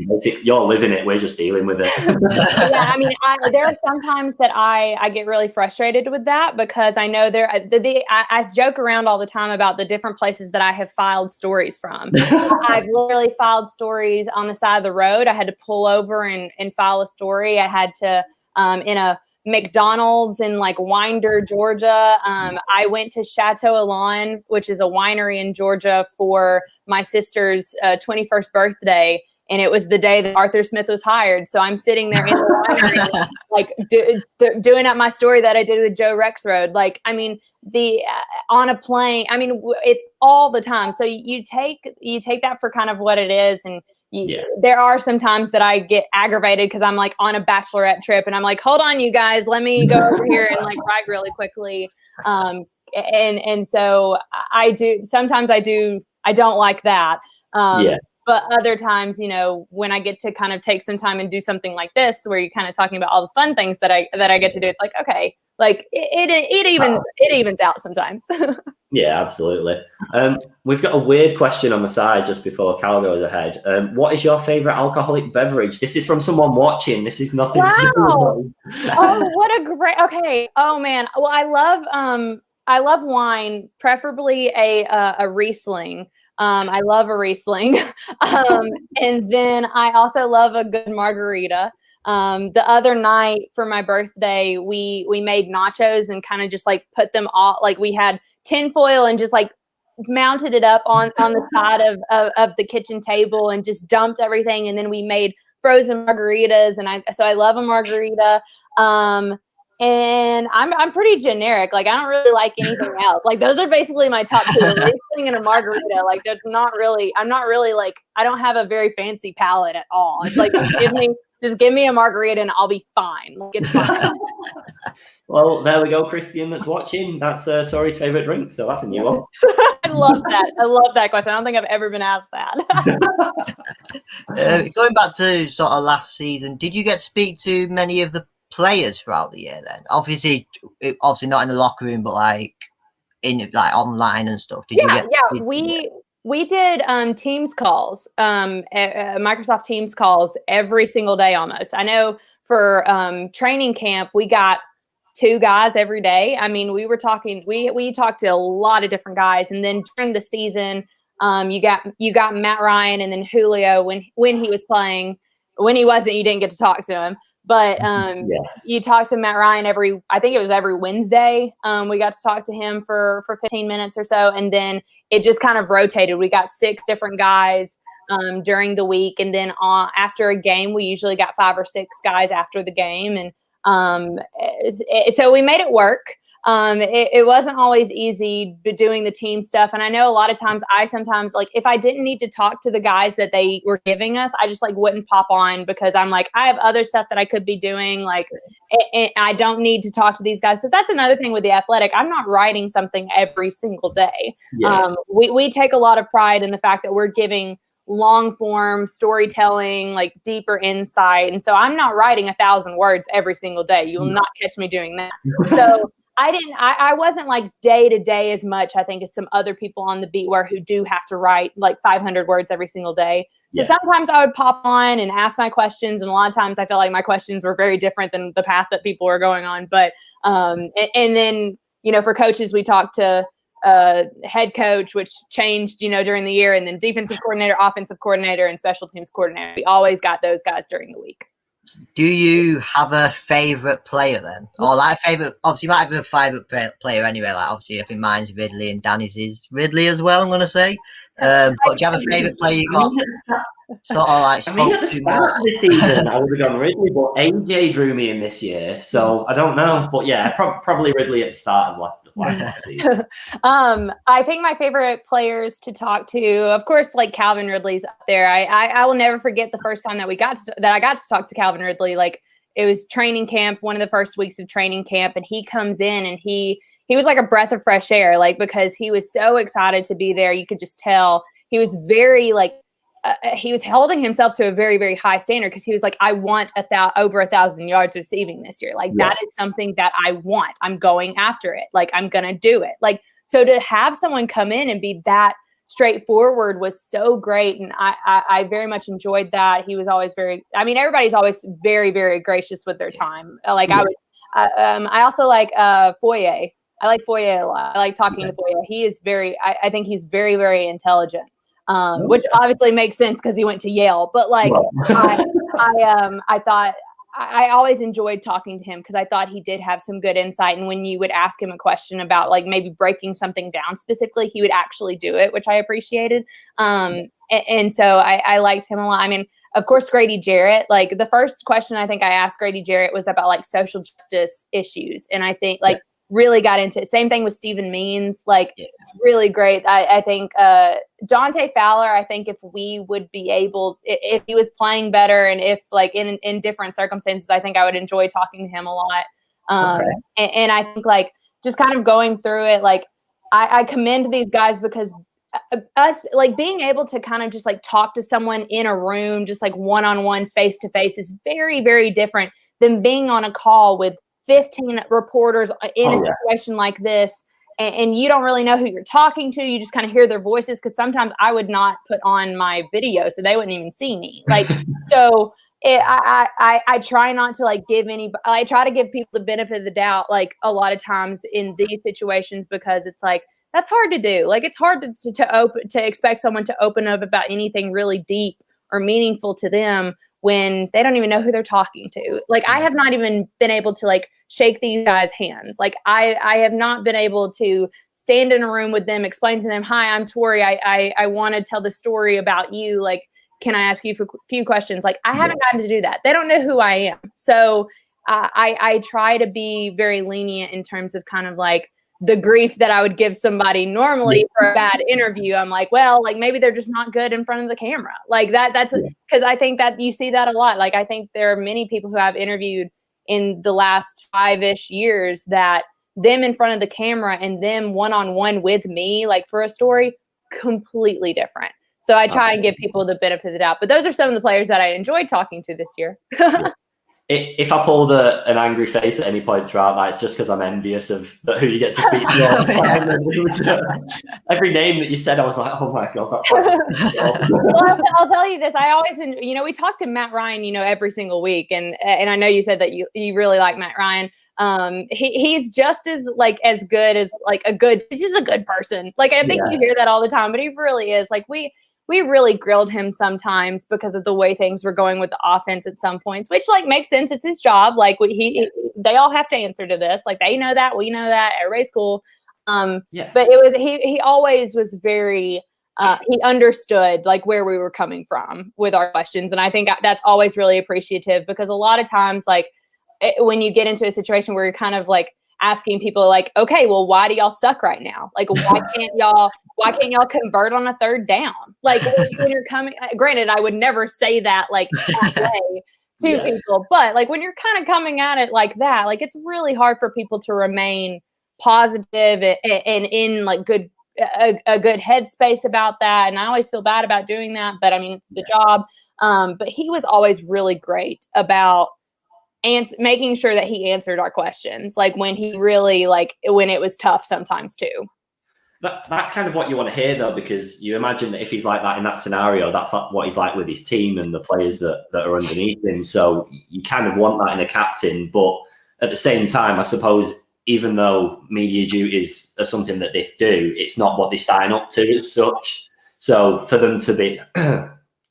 you're living it. We're just dealing with it. Yeah. I mean, there are sometimes that I get really frustrated with that, because I know I joke around all the time about the different places that I have filed stories from. I've literally filed stories on the side of the road. I had to pull over and file a story. I had to, in a McDonald's in like Winder, Georgia. I went to Chateau Elan, which is a winery in Georgia, for my sister's 21st birthday. And it was the day that Arthur Smith was hired. So I'm sitting there in the winery, like doing up my story that I did with Joe Rexroad. Like, I mean, on a plane, I mean, it's all the time. So you take that for kind of what it is. And there are some times that I get aggravated because I'm like on a bachelorette trip and I'm like, hold on, you guys, let me go over here and like write really quickly. And so I do, sometimes I don't like that. But other times, you know, when I get to kind of take some time and do something like this, where you're kind of talking about all the fun things that I get to do, it's like, okay, like it evens out sometimes. Yeah, absolutely. We've got a weird question on the side just before Cal goes ahead. What is your favorite alcoholic beverage? This is from someone watching. This is nothing. Wow. Oh, what a great. Okay. Oh man. Well, I love I love wine, preferably a Riesling. I love a Riesling. And then I also love a good margarita. The other night for my birthday, we made nachos and kind of just like put them all, like we had tinfoil and just like mounted it up on the side of the kitchen table and just dumped everything. And then we made frozen margaritas. And I love a margarita. And I'm pretty generic. Like, I don't really like anything else. Like, those are basically my top two: a Riesling and a margarita. Like, I'm not really like, I don't have a very fancy palate at all. It's like, just give me a margarita and I'll be fine. Like, it's fine. Well, there we go, Christian that's watching. That's Tori's favorite drink, so that's a new one. I love that. I love that question. I don't think I've ever been asked that. Going back to sort of last season, did you get to speak to many of the players throughout the year then? Obviously not in the locker room, but like in like online and stuff. We did Teams calls, Microsoft Teams calls every single day almost. I know for training camp we got 2 guys every day. I mean, we talked to a lot of different guys, and then during the season, you got Matt Ryan and then Julio when he was playing. When he wasn't, you didn't get to talk to him. But you talked to Matt Ryan every Wednesday. We got to talk to him for 15 minutes or so. And then it just kind of rotated. We got 6 different guys during the week. And then after a game, we usually got 5 or 6 guys after the game. And so we made it work. It wasn't always easy doing the team stuff. And I know a lot of times I sometimes, like, if I didn't need to talk to the guys that they were giving us, I just like wouldn't pop on because I'm like, I have other stuff that I could be doing. Like, and I don't need to talk to these guys. So that's another thing with The Athletic. I'm not writing something every single day. Yeah. We take a lot of pride in the fact that we're giving long form storytelling, like deeper insight. And so I'm not writing 1,000 words every single day. You will not catch me doing that. So I wasn't like day to day as much, I think, as some other people on the beat who do have to write like 500 words every single day. So sometimes I would pop on and ask my questions. And a lot of times I felt like my questions were very different than the path that people were going on. But, and then, for coaches, we talked to head coach, which changed, during the year, and then defensive coordinator, offensive coordinator, and special teams coordinator. We always got those guys during the week. Do you have a favorite player then, or like a favorite? Obviously, you might have a favorite player anyway. Like, obviously, I think mine's Ridley and Danny's is Ridley as well. I'm gonna say, but do you have a favorite player you got? Sort of like. At the start of the season, I would have gone Ridley, but AJ drew me in this year, so I don't know. But yeah, probably Ridley at the start of last season. I think my favorite players to talk to, of course, like Calvin Ridley's up there. I will never forget the first time that I got to talk to Calvin Ridley. Like, it was training camp, one of the first weeks of training camp, and he comes in and he was like a breath of fresh air, like, because he was so excited to be there. You could just tell he was very like. He was holding himself to a very, very high standard because he was like, I want over 1,000 yards receiving this year. Like, that is something that I want. I'm going after it. Like, I'm going to do it. Like, so to have someone come in and be that straightforward was so great. And I very much enjoyed that. He was always everybody's always very, very gracious with their time. Like, I also like Foye. I like Foye a lot. I like talking to Foye. He is I think he's very, very intelligent. Which obviously makes sense because he went to Yale. But like, I thought I always enjoyed talking to him because I thought he did have some good insight. And when you would ask him a question about like maybe breaking something down specifically, he would actually do it, which I appreciated. And so I liked him a lot. I mean, of course, Grady Jarrett. Like, the first question I think I asked Grady Jarrett was about like social justice issues, and I think like. Really got into it. Same thing with Stephen Means, really great. I think Dante Fowler, I think if we would be able, if he was playing better and if like in different circumstances, I think I would enjoy talking to him a lot. And I think like just kind of going through it, like I commend these guys because us like being able to kind of just like talk to someone in a room, just like one-on-one, face-to-face is very, very different than being on a call with 15 reporters in a situation like this, and you don't really know who you're talking to. You just kind of hear their voices, because sometimes I would not put on my video, so they wouldn't even see me. Like, so I try not to like give I try to give people the benefit of the doubt, like a lot of times in these situations, because it's like, that's hard to do. Like, it's hard to expect someone to open up about anything really deep or meaningful to them when they don't even know who they're talking to. Like, I have not even been able to like shake these guys' hands. Like, I have not been able to stand in a room with them, explain to them, hi, I'm Tori. I want to tell the story about you. Like, can I ask you a few questions? Like, I haven't gotten to do that. They don't know who I am. So I try to be very lenient in terms of kind of like the grief that I would give somebody normally for a bad interview. I'm like, well, like maybe they're just not good in front of the camera. Like that's because I think that you see that a lot. Like, I think there are many people who I've interviewed in the last 5-ish years that them in front of the camera and them one-on-one with me, like for a story, completely different. So I try and give people the benefit of the doubt. But those are some of the players that I enjoyed talking to this year. If I pulled an angry face at any point throughout that, it's just because I'm envious of who you get to speak to all the time. Every name that you said, I was like, oh my God, that's Well, I'll tell you this. I always, we talk to Matt Ryan, every single week. And I know you said that you really like Matt Ryan. He's just as good as he's just a good person. Like, I think you hear that all the time, but he really is. Like, we really grilled him sometimes because of the way things were going with the offense at some points, which like makes sense. It's his job. Like they all have to answer to this. Like, they know that, we know that, everybody's cool. But it was, he always was very, he understood like where we were coming from with our questions. And I think that's always really appreciative, because a lot of times, like when you get into a situation where you're kind of like asking people like, okay, well, why do y'all suck right now? Like, why can't y'all convert on a third down? Like, when you're coming, granted, I would never say that like that way to people, but like when you're kind of coming at it like that, like it's really hard for people to remain positive and in like a good headspace about that. And I always feel bad about doing that, but I mean, the job. But he was always really great about making sure that he answered our questions, like when he really when it was tough sometimes too. That's kind of what you want to hear, though, because you imagine that if he's like that in that scenario, that's like what he's like with his team and the players that are underneath him. So you kind of want that in a captain, but at the same time, I suppose, even though media duties are something that they do, it's not what they sign up to as such. So for them to be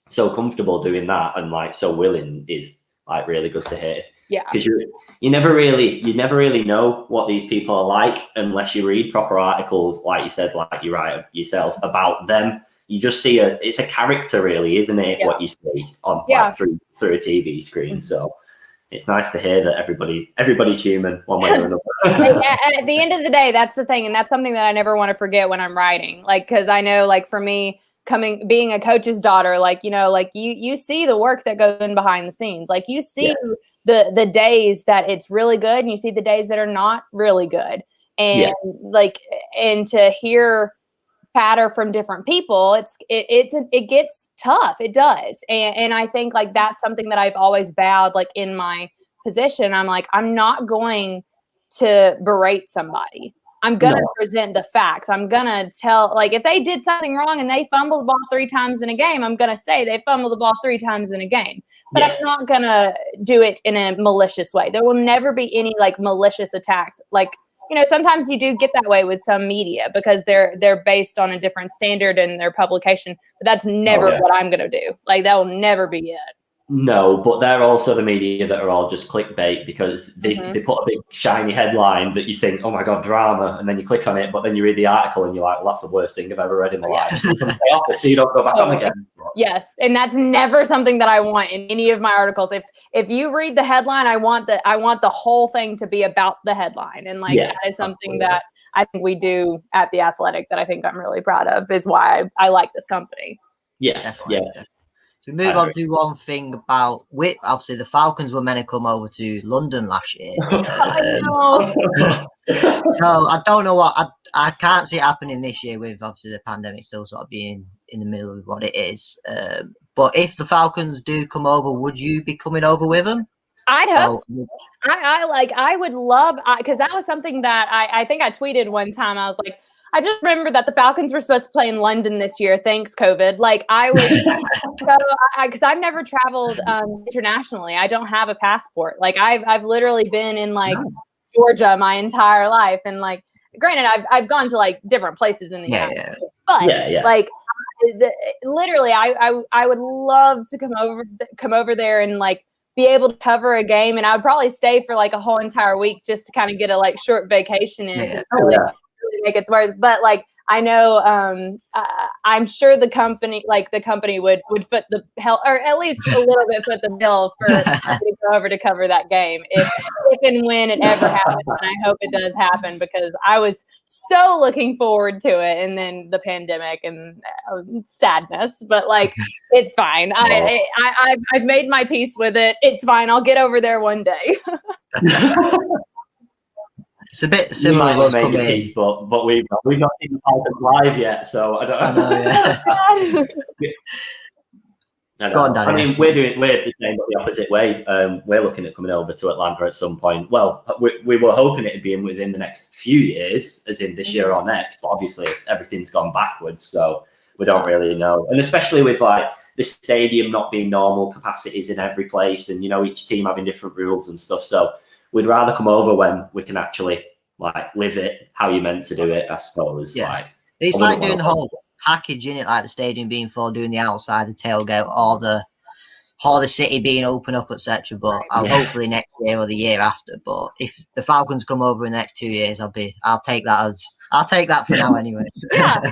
so comfortable doing that and like so willing is like really good to hear. Yeah, because you never really know what these people are like unless you read proper articles, like you said, like you write yourself about them. You just see it's a character, really, isn't it? What you see on through a TV screen. So it's nice to hear that everybody's human one way or another. At the end of the day, that's the thing, and that's something that I never want to forget when I'm writing. Like, because I know, like for me, being a coach's daughter, like you see the work that goes in behind the scenes. Like you see the days that it's really good, and you see the days that are not really good. And and to hear patter from different people, it gets tough. It does. And I think like that's something that I've always vowed, like in my position. I'm like, I'm not going to berate somebody. I'm going to present the facts. I'm going to tell, like, if they did something wrong and they fumbled the ball 3 times in a game, I'm going to say they fumbled the ball 3 times in a game. But I'm not going to do it in a malicious way. There will never be any like malicious attacks. Like, sometimes you do get that way with some media because they're based on a different standard in their publication. But that's never what I'm going to do. Like, that will never be it. No, but they're also the media that are all just clickbait because they put a big shiny headline that you think, oh my God, drama. And then you click on it, but then you read the article and you're like, well, that's the worst thing I've ever read in my life. So you don't go back on again. Yes. And that's never something that I want in any of my articles. If you read the headline, I want the whole thing to be about the headline. And that is something that I think we do at The Athletic that I think I'm really proud of, is why I like this company. Yeah. Definitely. To move on to one thing about obviously the Falcons were meant to come over to London last year. I know. So I don't know what I can't see it happening this year with obviously the pandemic still sort of being in the middle of what it is. But if the Falcons do come over, would you be coming over with them? I'd hope so. I would love, because that was something that I think I tweeted one time. I was like, I just remember that the Falcons were supposed to play in London this year. Thanks, COVID. Like I was, because I've never traveled internationally. I don't have a passport. Like I've literally been in like Georgia my entire life, and like granted, I've gone to like different places in the United States, but like literally, I would love to come over there and like be able to cover a game, and I would probably stay for like a whole entire week just to kind of get a like short vacation in to really make it worth. But like I know I'm sure the company would foot the hell, or at least a little bit foot the bill for me to go over to cover that game if and when it ever happens. And I hope it does happen, because I was so looking forward to it, and then the pandemic and sadness. But like it's fine. I've made my peace with it. It's fine. I'll get over there one day. It's a bit similar to what's coming in. But we've not seen the Falcons live yet, so I don't know. Go on, Danny. I mean, we're the same, but the opposite way. We're looking at coming over to Atlanta at some point. Well, we were hoping it'd be within the next few years, as in this year or next. But obviously, everything's gone backwards, so we don't really know. And especially with like this stadium not being normal capacities in every place, and each team having different rules and stuff. So we'd rather come over when we can actually like live it how you're meant to do it, I suppose. Yeah. Like it's like doing the whole package in it, like the stadium being full, doing the outside, the tailgate, all the city being open up, etc. But hopefully next year or the year after. But if the Falcons come over in the next 2 years, I'll take that for now anyway.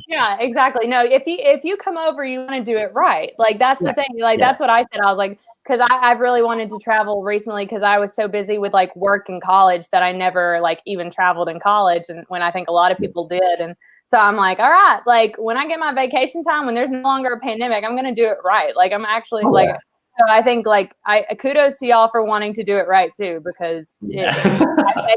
yeah, exactly. No, if you come over, you want to do it right. Like that's the thing. Like that's what I said. I was like, because I've really wanted to travel recently, because I was so busy with like work in college that I never like even traveled in college, and when I think a lot of people did. And so I'm like, all right, like when I get my vacation time, when there's no longer a pandemic, I'm going to do it right. Like I'm actually so I think like kudos to y'all for wanting to do it right too, because I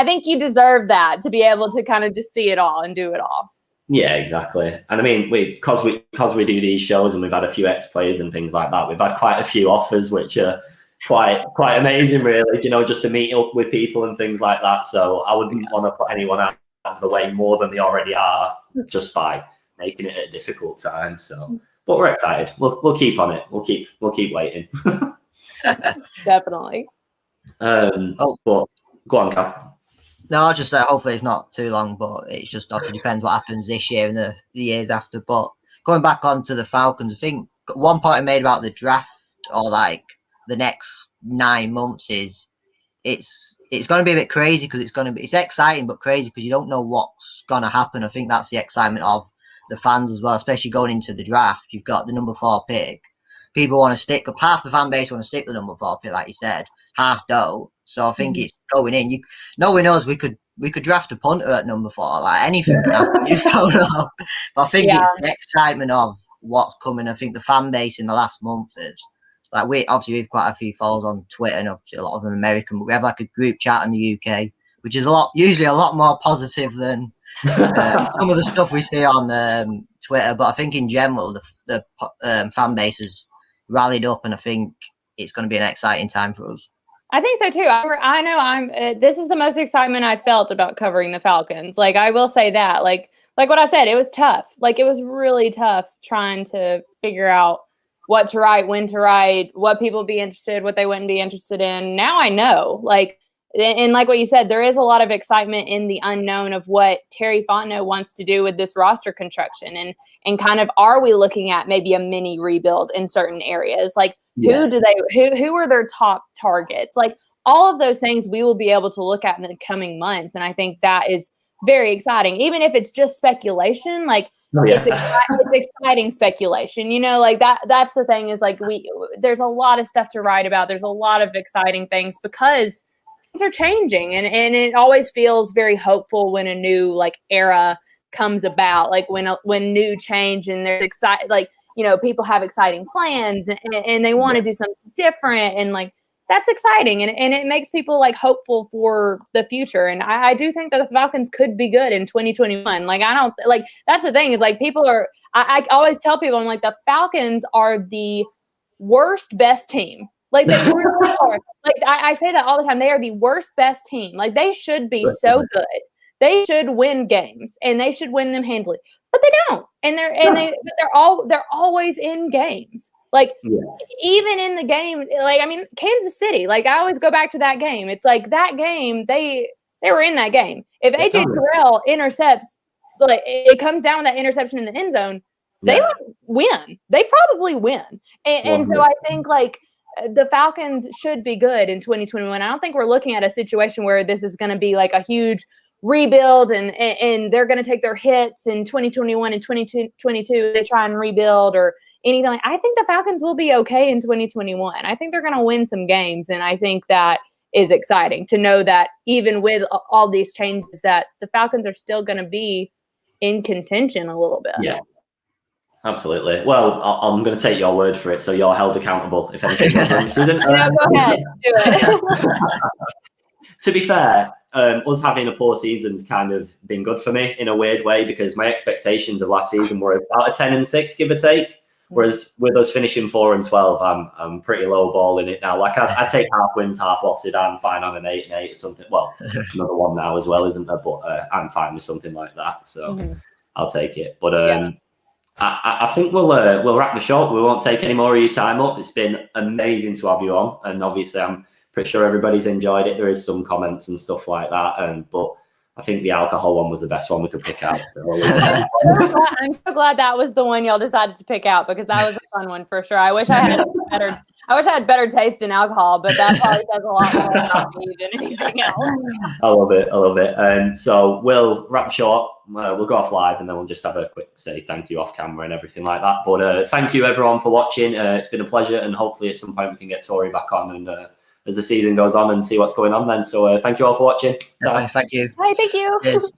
think you deserve that, to be able to kind of just see it all and do it all. Yeah, exactly. And I mean, because we do these shows, and we've had a few ex-players and things like that, we've had quite a few offers, which are quite amazing, really, just to meet up with people and things like that. So I wouldn't want to put anyone out of the way more than they already are, just by making it a difficult time. So, but we're excited. We'll keep on it. We'll keep waiting. Definitely. But go on, Cal. No, I'll just say hopefully it's not too long, but it just obviously depends what happens this year and the years after. But going back onto the Falcons, I think one point I made about the draft, or like the next 9 months, is it's going to be a bit crazy, because it's exciting but crazy, because you don't know what's going to happen. I think that's the excitement of the fans as well, especially going into the draft. You've got the number 4 pick. People want to stick up. Half the fan base want to stick the number 4 pick, like you said. Half don't. So I think it's going in. No one knows. We could draft a punter at number 4. Like anything can happen. You just don't know. But I think it's the excitement of what's coming. I think the fan base in the last month is like we've quite a few followers on Twitter, and obviously a lot of them American. But we have like a group chat in the UK, which is usually a lot more positive than some of the stuff we see on Twitter. But I think in general the fan base has rallied up, and I think it's going to be an exciting time for us. I think so too. I know this is the most excitement I felt about covering the Falcons. Like I will say that, like what I said, it was tough. Like it was really tough trying to figure out what to write, when to write, what people would be interested, what they wouldn't be interested in. Now I know, like, and like what you said, there is a lot of excitement in the unknown of what Terry Fontenot wants to do with this roster construction, and kind of, are we looking at maybe a mini rebuild in certain areas? Like who are their top targets? Like all of those things we will be able to look at in the coming months. And I think that is very exciting, even if it's just speculation. Like it's exciting speculation, like that's the thing, is like there's a lot of stuff to write about. There's a lot of exciting things, because things are changing, and it always feels very hopeful when a new like era comes about, like when new change, and there's like people have exciting plans, and they want to do something different, and like that's exciting, and it makes people like hopeful for the future. And I do think that the Falcons could be good in 2021. Like I don't like, that's the thing, is like people are, I always tell people, I'm like, the Falcons are the worst best team. Like they really are. Like I say that all the time. They are the worst best team. Like they should be so good. they should win games and they should win them handily, but they don't. And they're always in games. Like even in the game, like, I mean, Kansas City, like I always go back to that game. It's like that game, they were in that game. If AJ Terrell intercepts, like it comes down with that interception in the end zone, they win. They probably win. And so I think like the Falcons should be good in 2021. I don't think we're looking at a situation where this is going to be like a huge rebuild and they're going to take their hits in 2021 and 2022. They try and rebuild or anything. I think the Falcons will be okay in 2021. I think they're going to win some games. And I think that is exciting to know that even with all these changes that the Falcons are still going to be in contention a little bit. Yeah. Absolutely. Well, I'm going to take your word for it, so you're held accountable if anything goes wrong. Go ahead, do it. To be fair, us having a poor season's kind of been good for me in a weird way because my expectations of last season were about a 10-6, give or take. Whereas with us finishing 4-12, I'm pretty low ball in it now. Like I take half wins, half losses. I'm fine on an 8-8 or something. Well, another one now as well, isn't there? But I'm fine with something like that, so I'll take it. But I think we'll wrap the show. We won't take any more of your time up. It's been amazing to have you on, and obviously I'm pretty sure everybody's enjoyed it. There is some comments and stuff like that, but I think the alcohol one was the best one we could pick out. I'm so glad that was the one y'all decided to pick out because that was a fun one for sure. I wish I had better taste in alcohol, but that probably says a lot more about me than anything else. I love it. So we'll wrap short. We'll go off live and then we'll just have a quick say thank you off camera and everything like that. But thank you everyone for watching. It's been a pleasure, and hopefully at some point we can get Tori back on and as the season goes on and see what's going on then. So thank you all for watching. Thank you. Hi, thank you. Cheers.